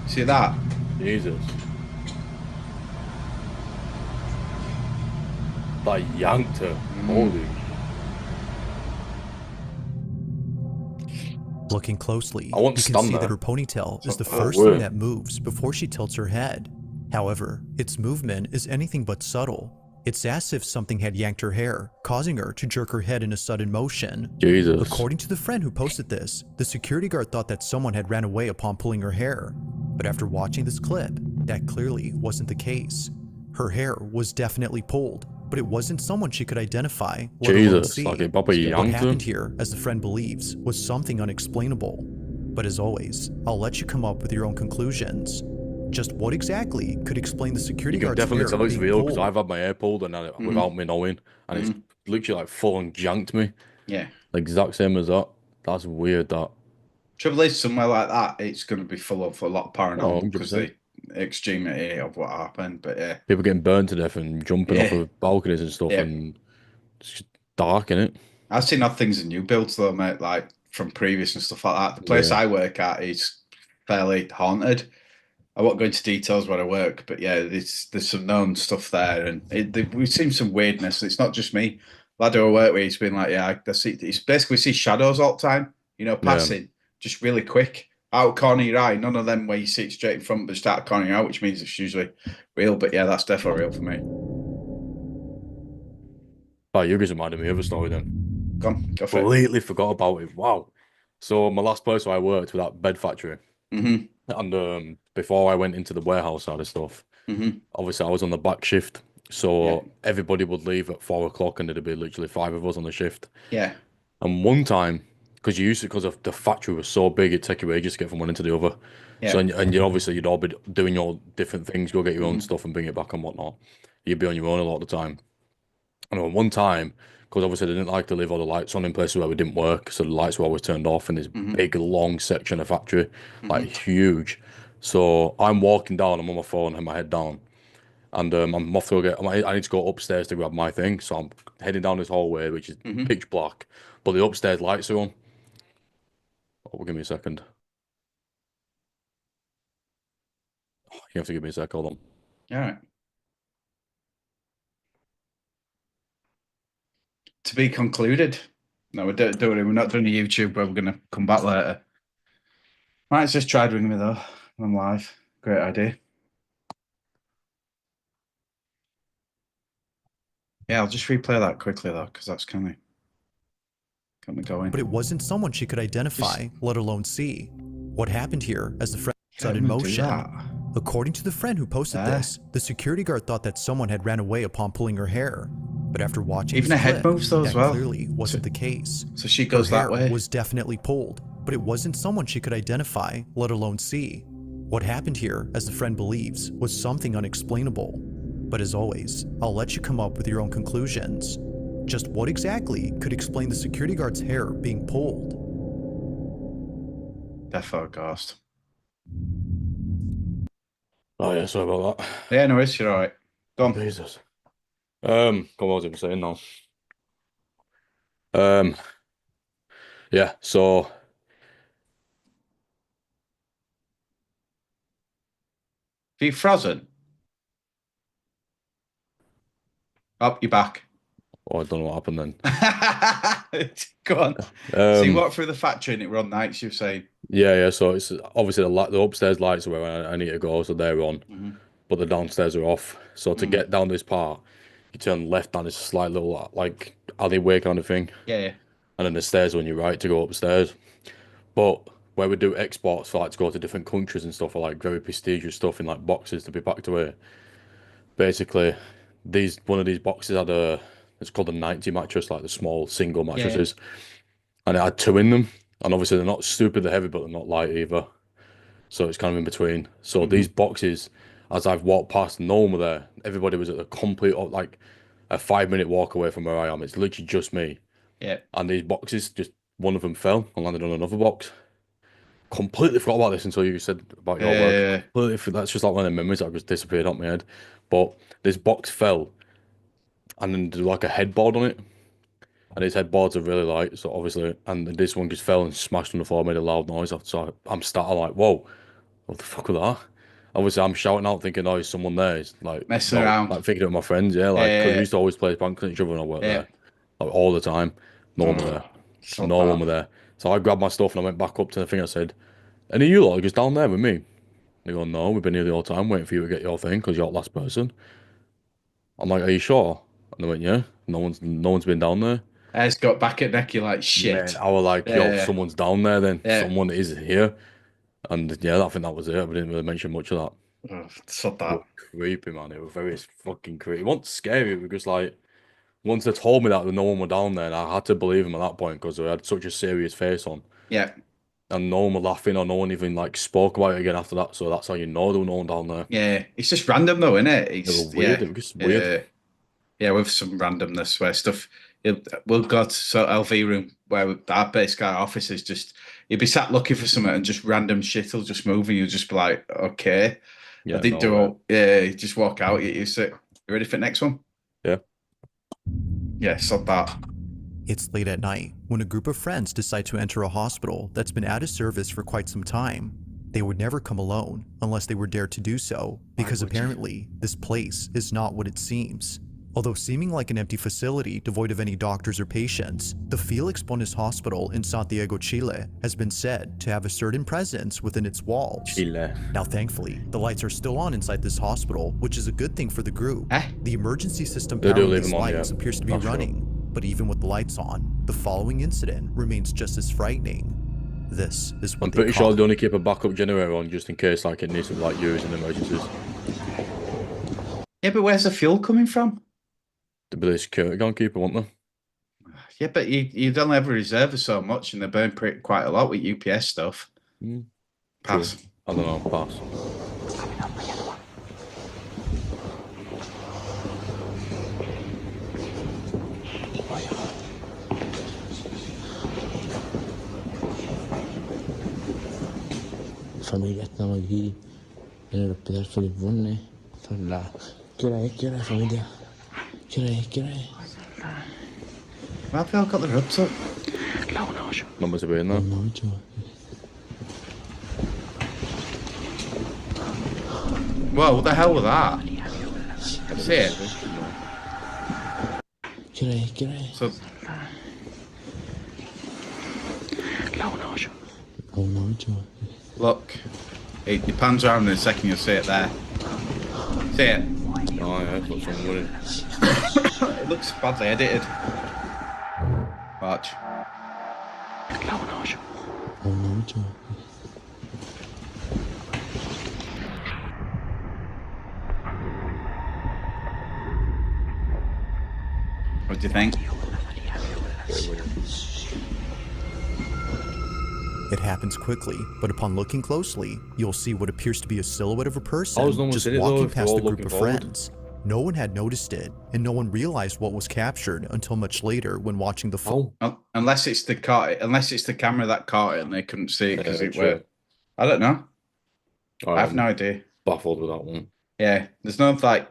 See that? Jesus. That yanked her. Holy. Looking closely, I you won't can stand see there. that her ponytail is the Oh, first word. thing that moves before she tilts her head. However, its movement is anything but subtle. It's as if something had yanked her hair, causing her to jerk her head in a sudden motion. Jesus. According to the friend who posted this, the security guard thought that someone had ran away upon pulling her hair. But after watching this clip, that clearly wasn't the case. Her hair was definitely pulled, but it wasn't someone she could identify, let alone Jesus, see. like it probably What yanked her. happened here, as the friend believes, was something unexplainable. But as always, I'll let you come up with your own conclusions. Just what exactly could explain the security You can guard's definitely hair tell it's being real because pulled? I've had my hair pulled and without me knowing, and it's literally like full on janked me. Yeah. Like exact same as that. That's weird. That. Trouble is, somewhere like that, it's going to be full of a lot of paranormal because 100%. the extremity of what happened. But yeah, People getting burned to death and jumping off Yeah. of balconies and stuff, Yeah. and it's just dark in it. I've seen odd things in new builds though, mate, like from previous and stuff like that. The place Yeah. I work at is fairly haunted. I won't go into details where I work, but yeah, there's some known stuff there, and we've seen some weirdness. It's not just me. Lad who I work with, he's been like, yeah, I see. It's basically see shadows all the time, you know, passing just really quick out of corner of your eye. None of them where you see it straight in front, but just out of corner of your eye, which means it's usually real. But yeah, that's definitely real for me. Oh, you guys reminded me of a story then. Go for it. Completely forgot about it. Wow. So my last place where I worked was that bed factory. Mm-hmm. And before I went into the warehouse side of stuff, obviously I was on the back shift. So everybody would leave at 4 o'clock and there'd be literally 5 of us on the shift. Yeah. And one time, because of the factory was so big, it'd take you ages to get from one into the other. Yeah. So, and you'd all be doing your different things, go get your own stuff and bring it back and whatnot. You'd be on your own a lot of the time. And one time, because obviously they didn't like to leave all the lights on in places where we didn't work, so the lights were always turned off in this big, long section of factory, like huge. So I'm walking down, I'm on my phone, have my head down, and I'm off to go I need to go upstairs to grab my thing. So I'm heading down this hallway, which is pitch black, but the upstairs lights are on. Oh, give me a second. You have to give me a sec, hold on. All right. To be concluded. No, we're not doing a YouTube, but we're going to come back later. Right, let's just try ringing me though. I'm live. Great idea. Yeah, I'll just replay that quickly though, because that's kind of got me going. But it wasn't someone she could identify, let alone see. What happened here, as the friend said in motion? According to the friend who posted this, the security guard thought that someone had ran away upon pulling her hair. But after watching Even this her head clip, moves though as that well. clearly wasn't the case. So she goes her that hair way. Was definitely pulled, but it wasn't someone she could identify, let alone see. What happened here, as the friend believes, was something unexplainable. But as always, I'll let you come up with your own conclusions. Just what exactly could explain the security guard's hair being pulled? Defo ghost. Oh yeah, sorry about that. Yeah, no, it's you're all right. Go on. Jesus. Come on, what was I saying now? Yeah, so Are you frozen? Oh, you're back. oh, I don't know what happened then. Go on. So you walked through the factory and it were on nights, you were saying? Yeah, so it's obviously the upstairs lights are where I need to go, so they're on, but the downstairs are off. So to get down this part, you turn left down this slight little like alleyway kind of thing. Yeah. And then the stairs on your right to go upstairs. But where we do exports for like to go to different countries and stuff, or like very prestigious stuff in like boxes to be packed away. Basically, one of these boxes had it's called a 90 mattress, like the small single mattresses, and it had 2 in them. And obviously they're not stupidly heavy, but they're not light either. So it's kind of in between. So these boxes, as I've walked past, no one were there. Everybody was at the complete, like a 5-minute walk away from where I am. It's literally just me. Yeah. And these boxes, just one of them fell and landed on another box. Completely forgot about this until you said about your work. Completely, that's just like one of the memories that just disappeared out my head. But this box fell, and then there's like a headboard on it. And his headboards are really light, so obviously, and this one just fell and smashed on the floor, made a loud noise. So I'm starting like, whoa, what the fuck was that? Obviously, I'm shouting out, thinking, oh, is someone there? It's like messing around, like thinking of my friends, yeah, like because we used to always play pranks on each other when I worked there, like all the time. No one were there, no one were there. So I grabbed my stuff and I went back up to the thing. I said, "Any of you lot just down there with me?" They go, "No, we've been here the whole time waiting for you to get your thing because you're the last person." I'm like, "Are you sure?" And they went, "Yeah, no one's been down there." It's got back at neck, you're like, shit. Man, I was like, yo, someone's down there then. Someone is here. And yeah, I think that was it. I didn't really mention much of that. Oh, sod that. Creepy, man. It was very fucking creepy. It wasn't scary. It was just like, once they told me that no one were down there, and I had to believe them at that point because they had such a serious face on. Yeah. And no one were laughing or no one even like spoke about it again after that. So that's how you know there was no one down there. Yeah. It's just random though, isn't it? It's it was weird. It was just weird. Yeah, with some randomness where stuff. We'll go to LV room where our base guy office is just. You'd be sat looking for something and just random shit will just move and you'll just be like, okay. Yeah, I didn't do all. Yeah, you just walk out. You sit. You ready for the next one? Yeah. Yeah, sod that. It's late at night when a group of friends decide to enter a hospital that's been out of service for quite some time. They would never come alone unless they were dared to do so, because apparently this place is not what it seems. Although seeming like an empty facility devoid of any doctors or patients, the Felix Bonis Hospital in Santiago, Chile has been said to have a certain presence within its walls. Chile. Now thankfully, the lights are still on inside this hospital, which is a good thing for the group. The emergency system powering these lights appears to be running, but even with the lights on, the following incident remains just as frightening. This is what I'm pretty sure they only keep a backup generator on just in case like it needs to like use in emergencies. Yeah, but where's the fuel coming from? But the security guard keeper, won't they? Yeah, but you'd only have a reserve of so much, and they burn quite a lot with UPS stuff. Pass. True. I don't know. Pass. Familia, estamos aquí en el hospital Felix Bonis. Son las... ¿Qué hora es, familia? ¿Qué hora es? Why have they all got their hoods up? Numbers are being there. Whoa, what the hell was that? See it? ¿Qué hora es? So, look, it pans around in a second, you'll see it there. See it? Oh yeah, it looks unwilling. It looks badly edited. Watch. What do you think? It happens quickly, but upon looking closely, you'll see what appears to be a silhouette of a person just walking past the group of friends. No one had noticed it, and no one realized what was captured until much later when watching the Unless it's the camera that caught it and they couldn't see it because it true. worked. I don't know. I have I'm no idea. baffled with that one. Yeah, there's no like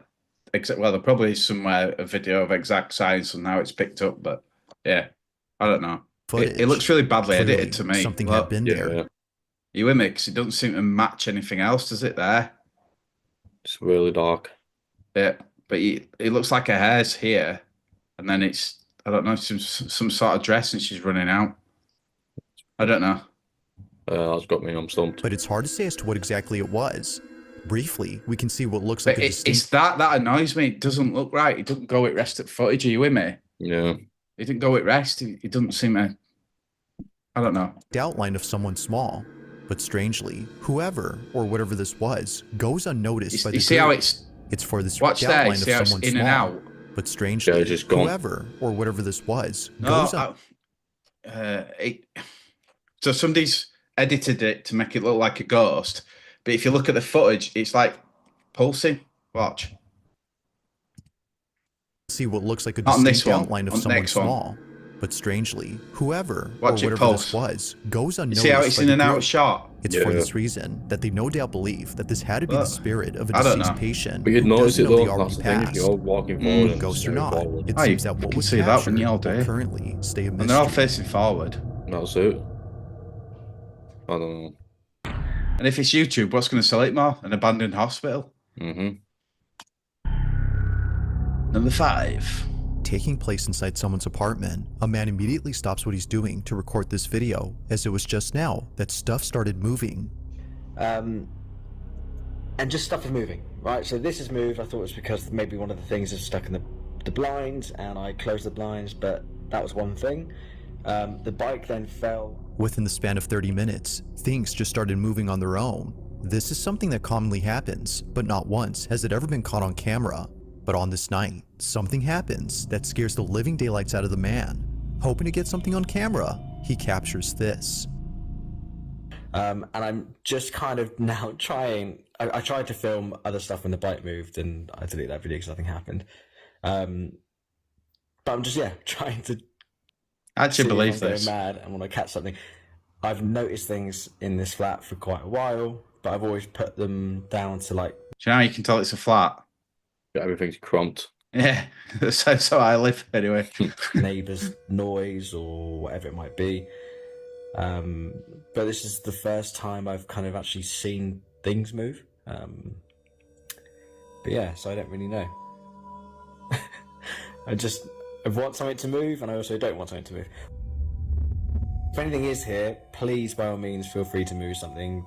well, there probably is somewhere a video of exact science and how it's picked up, but yeah, I don't know. It looks really badly Clearly, edited to me. something had been there. You with me? Because it doesn't seem to match anything else, does it? There. It's really dark. Yeah, but it looks like her hair's here, and then it's I don't know some sort of dress, and she's running out. I don't know. That's got me. I'm stumped. But it's hard to say as to what exactly it was. Briefly, we can see what looks like it's that annoys me. It doesn't look right. It doesn't go with rest at footage. Are you with me? Yeah. It didn't go with rest. It doesn't seem to. I don't know. The outline of someone small, but strangely, whoever or whatever this was goes unnoticed by the You see how it's for this watch there. outline See of how someone it's in small, and out. but strangely, it's just gone. whoever or whatever this was No, goes so somebody's edited it to make it look like a ghost, but if you look at the footage, it's like pulsing. Watch. See what looks like a Not on this distinct one, outline of on the someone next one. small, but strangely, whoever Watch or it whatever pulse. this was goes You unnoticed. see how it's by in the and out group. shot? It's for this reason that they no doubt believe that this had to be the spirit of a I don't deceased know. patient But you'd who notice doesn't it know though. they already That's the thing. If passed. you're walking forward, and Ghost or staring not, forward. it Oh, seems you that what can was see that when captured you're all will day. currently stay a And they're all mystery. facing forward. That's it. I don't know. And if it's YouTube, what's going to sell it more? An abandoned hospital. Mm-hmm. Number 5. Taking place inside someone's apartment, a man immediately stops what he's doing to record this video, as it was just now that stuff started moving. And just stuff is moving, right? So this has moved. I thought it was because maybe one of the things is stuck in the blinds, and I closed the blinds, but that was one thing. The bike then fell. Within the span of 30 minutes, things just started moving on their own. This is something that commonly happens, but not once has it ever been caught on camera. But on this night, something happens that scares the living daylights out of the man. Hoping to get something on camera, he captures this. And I'm just kind of now trying. I tried to film other stuff when the bike moved, and I deleted that video because nothing happened. But I'm just trying to. I actually believe I'm going this. mad and want to catch something. I've noticed things in this flat for quite a while, but I've always put them down to like. Do you know how you can tell it's a flat? Everything's crumped. Yeah, that's how I live anyway. Neighbours' noise or whatever it might be. But this is the first time I've kind of actually seen things move. But yeah, so I don't really know. I want something to move, and I also don't want something to move. If anything is here, please, by all means, feel free to move something.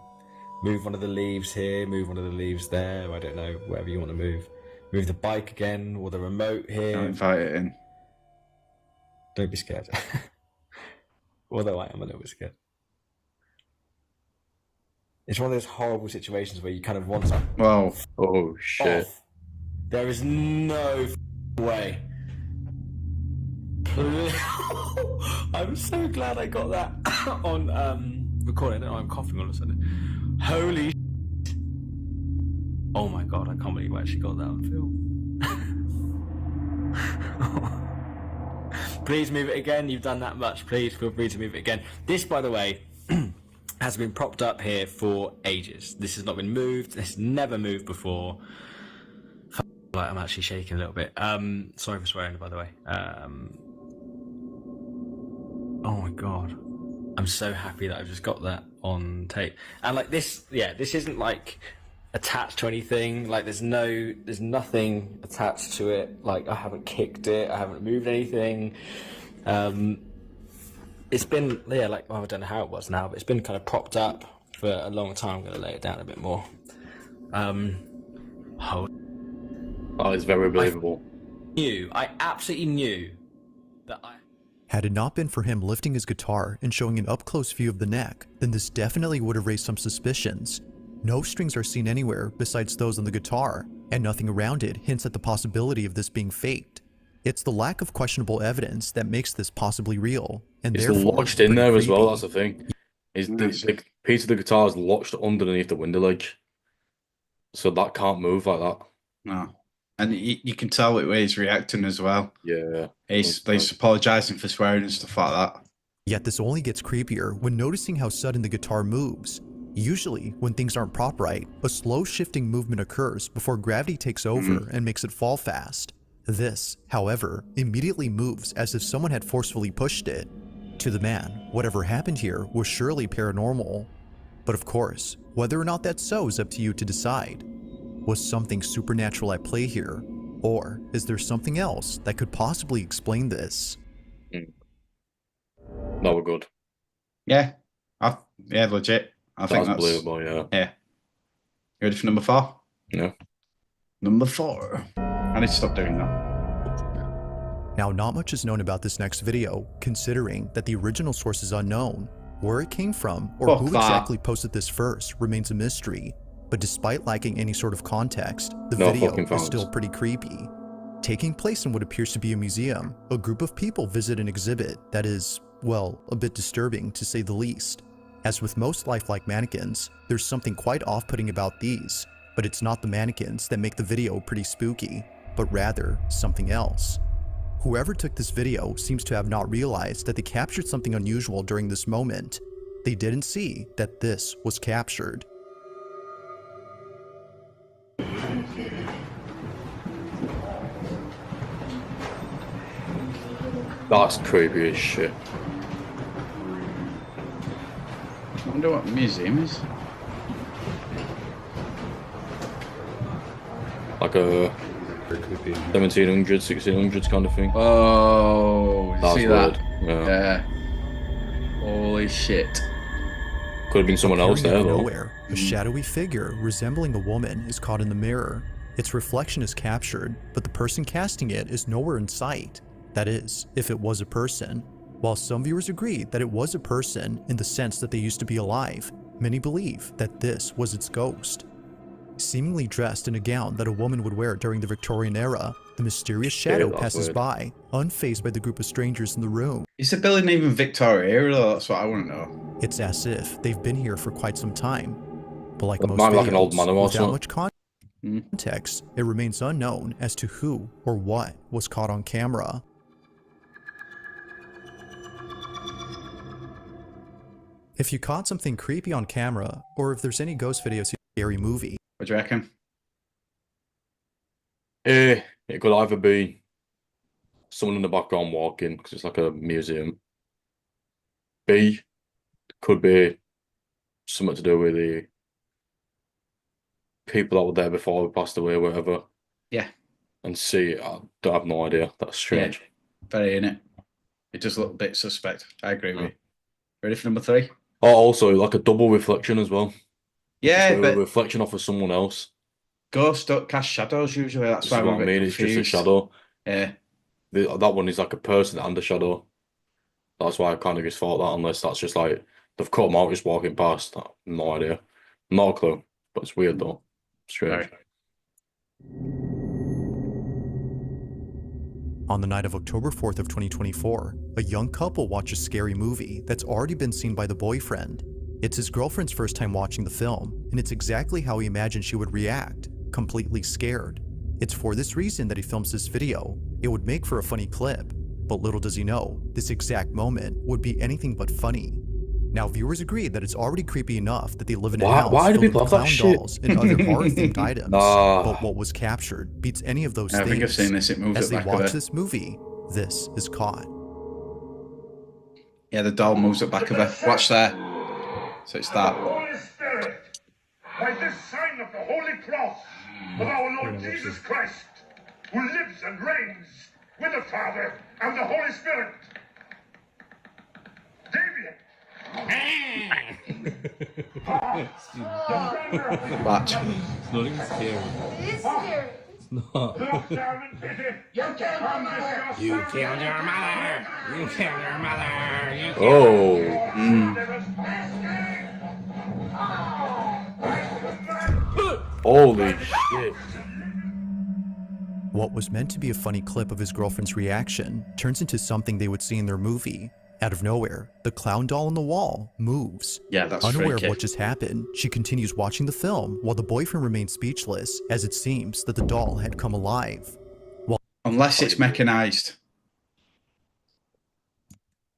Move one of the leaves here, move one of the leaves there, I don't know, whatever you want to move. Move the bike again, or the remote here. Don't invite it in. Don't be scared. Although I am a little bit scared. It's one of those horrible situations where you kind of want something. Whoa. Oh, shit. Off. There is no way. I'm so glad I got that on recording. Oh, I'm coughing all of a sudden. Holy oh my god, I can't believe I actually got that on film. Please move it again. You've done that much. Please feel free to move it again. This, by the way, has been propped up here for ages. This has not been moved. It's never moved before. Like, I'm actually shaking a little bit. Sorry for swearing, by the way. Oh my god. I'm so happy that I've just got that on tape. And like this, this isn't like attached to anything. Like there's nothing attached to it. Like I haven't kicked it. I haven't moved anything. It's been, I don't know how it was now, but it's been kind of propped up for a long time. I'm going to lay it down a bit more. Oh, it's very believable. I absolutely knew that Had it not been for him lifting his guitar and showing an up-close view of the neck, then this definitely would have raised some suspicions. No strings are seen anywhere besides those on the guitar, and nothing around it hints at the possibility of this being faked. It's the lack of questionable evidence that makes this possibly real, and it's therefore lodged in there as well, creepy. that's the thing. The piece of the guitar is lodged underneath the window ledge. So that can't move like that. No. And you can tell the way he's reacting as well. Yeah. He's apologising for swearing and stuff like that. Yet this only gets creepier when noticing how sudden the guitar moves. Usually, when things aren't propped right, a slow shifting movement occurs before gravity takes over and makes it fall fast. This, however, immediately moves as if someone had forcefully pushed it. To the man, whatever happened here was surely paranormal. But of course, whether or not that's so is up to you to decide. Was something supernatural at play here? Or is there something else that could possibly explain this? No, we're good. Yeah. Yeah, legit. I think that's believable, yeah. Yeah. You ready for number 4? Yeah. Number 4. I need to stop doing that. Now, not much is known about this next video, considering that the original source is unknown. Where it came from, or who exactly posted this first, remains a mystery. But despite lacking any sort of context, the video is still pretty creepy. Taking place in what appears to be a museum, a group of people visit an exhibit that is, well, a bit disturbing to say the least. As with most lifelike mannequins, there's something quite off-putting about these, but it's not the mannequins that make the video pretty spooky, but rather something else. Whoever took this video seems to have not realized that they captured something unusual during this moment. They didn't see that this was captured. That's creepy as shit. I wonder what the museum is. Like a 1700s, 1600s kind of thing. Oh, you see that? Yeah. Holy shit. Could have been someone else there, though. Nowhere, a shadowy figure resembling a woman is caught in the mirror. Its reflection is captured, but the person casting it is nowhere in sight. That is, if it was a person. While some viewers agree that it was a person in the sense that they used to be alive, many believe that this was its ghost. Seemingly dressed in a gown that a woman would wear during the Victorian era, the mysterious shadow passes by, unfazed by the group of strangers in the room. Is the building even Victorian era? That's what I want to know. It's as if they've been here for quite some time. But like most like an old videos, manor or without something. much context, it remains unknown as to who or what was caught on camera. If you caught something creepy on camera, or if there's any ghost videos, scary movie. What do you reckon? It could either be someone in the background walking, because it's like a museum. B, could be something to do with the people that were there before we passed away, or whatever. Yeah. And C, I don't have no idea. That's strange. Yeah, very in it. It does look a bit suspect. I agree with you. Ready for number 3? Oh, also like a double reflection as well. Yeah, but a reflection off of someone else. Ghosts don't cast shadows usually. That's why what I mean. It's just a shadow. Yeah. That one is like a person and a shadow. That's why I kind of just thought that, unless that's just like they've cut them out just walking past. No idea. Not a clue. But it's weird though. Strange. On the night of October 4th of 2024, a young couple watch a scary movie that's already been seen by the boyfriend. It's his girlfriend's first time watching the film, and it's exactly how he imagined she would react, completely scared. It's for this reason that he films this video. It would make for a funny clip, but little does he know, this exact moment would be anything but funny. Now, viewers agree that it's already creepy enough that they live in a house why do filled people with have that clown shit? dolls and other horror-themed items. But what was captured beats any of those things. I think I've seen this. It moves As at they back watch of her. this movie, this is caught. Yeah, the doll moves at back of her. Watch there. So it's that. Holy Spirit, by this sign of the Holy Cross of our Lord Jesus Christ, who lives and reigns with the Father and the Holy Spirit. Damien! Watch. It's not even scary. It is scary. It's not. Look down and pity. You killed my mother. You killed your mother. You killed your mother. You killed Oh. Holy shit. What was meant to be a funny clip of his girlfriend's reaction turns into something they would see in their movie. Out of nowhere, the clown doll on the wall moves. Yeah, that's Unaware freaky. of what just happened, she continues watching the film while the boyfriend remains speechless, as it seems that the doll had come alive. Unless it's mechanized.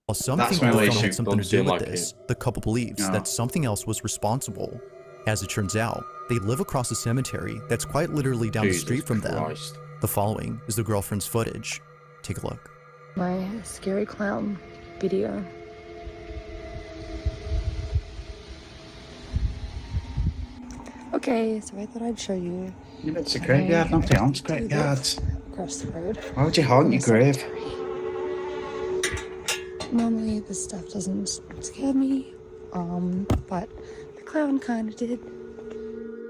While some That's think the my film issue. had something to Don't do seem with like this, it. the couple believes No. that something else was responsible. As it turns out, they live across a cemetery that's quite literally down the Jesus street from them. Christ. The following is the girlfriend's footage. Take a look. My scary clown video. Okay, so I thought I'd show you. Yeah, it's a graveyard, nobody haunts graveyards. Across the road. Why would you haunt your grave? Normally this stuff doesn't scare me, but the clown kind of did.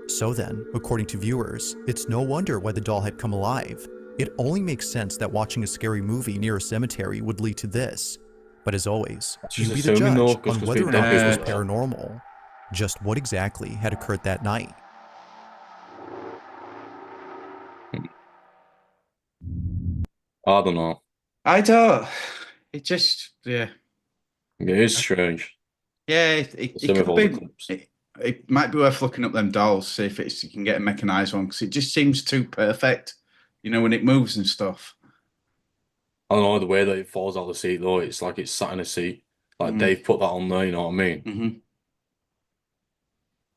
So then, according to viewers, it's no wonder why the doll had come alive. It only makes sense that watching a scary movie near a cemetery would lead to this. But as always, you Just be the assuming judge though, 'cause on whether or we not this was don't- paranormal. Just what exactly had occurred that night? I don't know. I don't. It just, yeah. It is strange. Yeah, it Same with could all the be. clips. It might be worth looking up them dolls, see if you can get a mechanized one, because it just seems too perfect. You know, when it moves and stuff. I don't know, the way that it falls out of the seat though, it's like it's sat in a seat. Like they've put that on there, you know what I mean? Mm-hmm.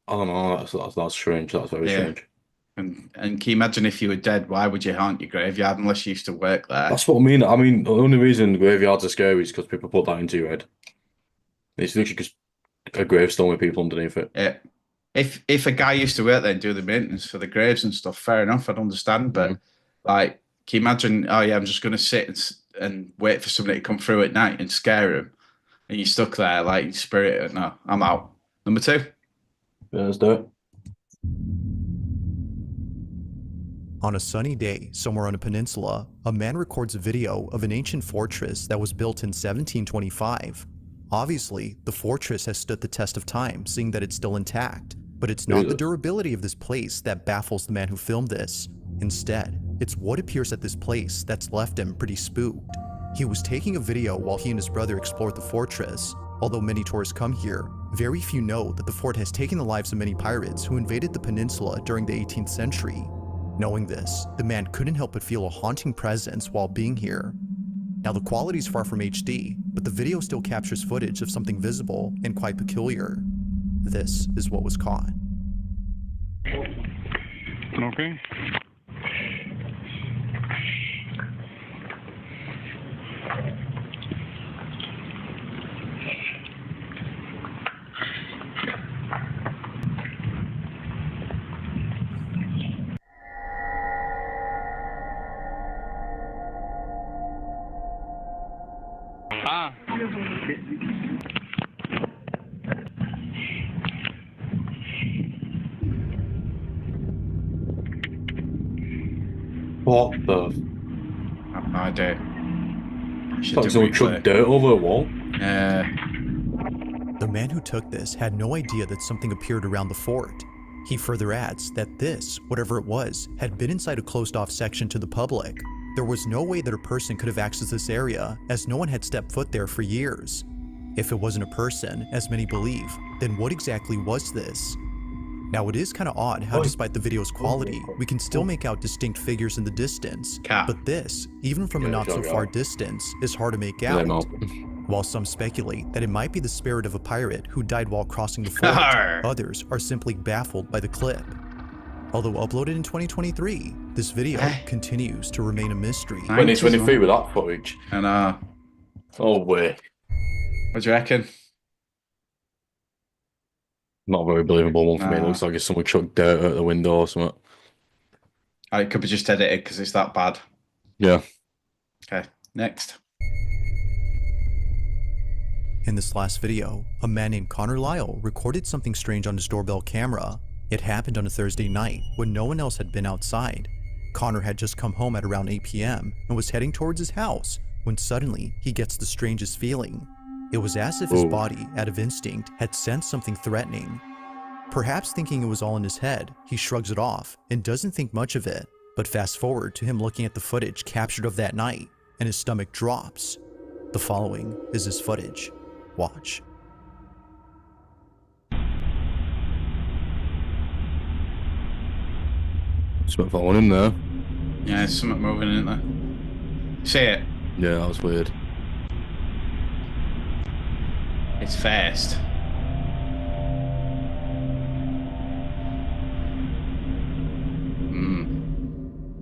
I don't know, that's strange. That's very strange. And can you imagine if you were dead, why would you haunt your graveyard unless you used to work there? That's what I mean. I mean, the only reason graveyards are scary is because people put that into your head. It's literally just a gravestone with people underneath it. Yeah. If a guy used to work there and do the maintenance for the graves and stuff, fair enough, I'd understand. But like, can you imagine? Oh yeah, I'm just going to sit and wait for somebody to come through at night and scare him, and you're stuck there like in spirit. No, I'm out. Number 2. Yeah, let's do it. On a sunny day, somewhere on a peninsula, a man records a video of an ancient fortress that was built in 1725. Obviously, the fortress has stood the test of time, seeing that it's still intact. But it's not the durability of this place that baffles the man who filmed this. Instead, it's what appears at this place that's left him pretty spooked. He was taking a video while he and his brother explored the fortress. Although many tourists come here, very few know that the fort has taken the lives of many pirates who invaded the peninsula during the 18th century. Knowing this, the man couldn't help but feel a haunting presence while being here. Now the quality is far from HD, but the video still captures footage of something visible and quite peculiar. This is what was caught. Okay. What the? I have no idea. It's like someone chucked dirt over the wall. The man who took this had no idea that something appeared around the fort. He further adds that this, whatever it was, had been inside a closed-off section to the public. There was no way that a person could have accessed this area, as no one had stepped foot there for years. If it wasn't a person, as many believe, then what exactly was this? Now it is kind of odd how despite the video's quality, we can still make out distinct figures in the distance, but this, even from a not so far distance, is hard to make out. While some speculate that it might be the spirit of a pirate who died while crossing the fort, others are simply baffled by the clip. Although uploaded in 2023, this video continues to remain a mystery. 2023 with that footage. And oh way. What do you reckon? Not a very believable one for me. It looks like it's someone chucked dirt out the window or something. It could be just edited because it's that bad. Yeah. Okay, next. In this last video, a man named Connor Lyle recorded something strange on his doorbell camera. It happened on a Thursday night when no one else had been outside. Connor had just come home at around 8 p.m. and was heading towards his house when suddenly he gets the strangest feeling. It was as if his body, out of instinct, had sensed something threatening. Perhaps thinking it was all in his head, he shrugs it off and doesn't think much of it. But fast forward to him looking at the footage captured of that night, and his stomach drops. The following is his footage. Watch. Something falling in there. Yeah, there's something moving in there. See it? Yeah, that was weird. It's fast.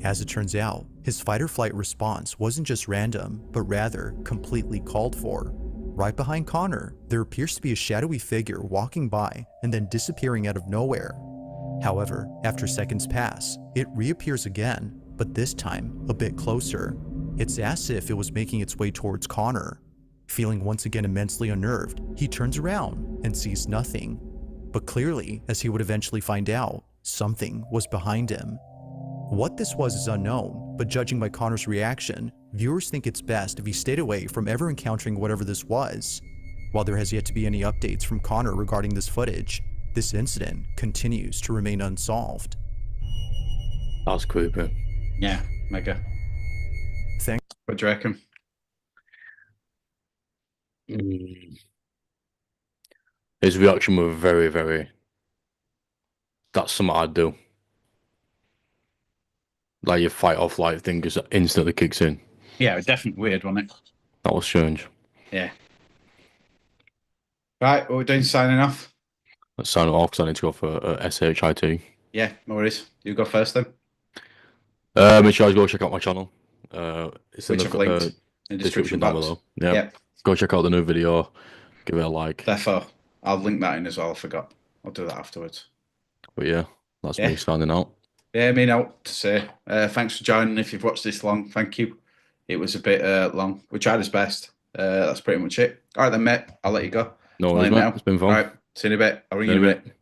As it turns out, his fight or flight response wasn't just random, but rather completely called for. Right behind Connor, there appears to be a shadowy figure walking by and then disappearing out of nowhere. However, after seconds pass, it reappears again, but this time a bit closer. It's as if it was making its way towards Connor. Feeling once again immensely unnerved, he turns around and sees nothing. But clearly, as he would eventually find out, something was behind him. What this was is unknown, but judging by Connor's reaction, viewers think it's best if he stayed away from ever encountering whatever this was. While there has yet to be any updates from Connor regarding this footage, this incident continues to remain unsolved. That's creepy. Yeah, mega. What do you reckon? His reaction was very, very... That's something I'd do. Like your fight or flight thing just instantly kicks in. Yeah, it's definitely weird, wasn't it? That was strange. Yeah. Right, what we're doing, signing off? Let's sign it off because I need to go for SHIT. Yeah, no worries. You go first then. Make sure you go check out my channel. It's Which in I've the linked in the description down box. below. Yeah. Yep. Go check out the new video. Give it a like. Therefore, I'll link that in as well. I forgot. I'll do that afterwards. But yeah, that's me signing out. Yeah, me out to say. Thanks for joining. If you've watched this long, thank you. It was a bit long. We tried our best. That's pretty much it. All right then, mate. I'll let you go. No worries, mate. It's been fun. All right. See you in a bit. I'll ring you in a bit.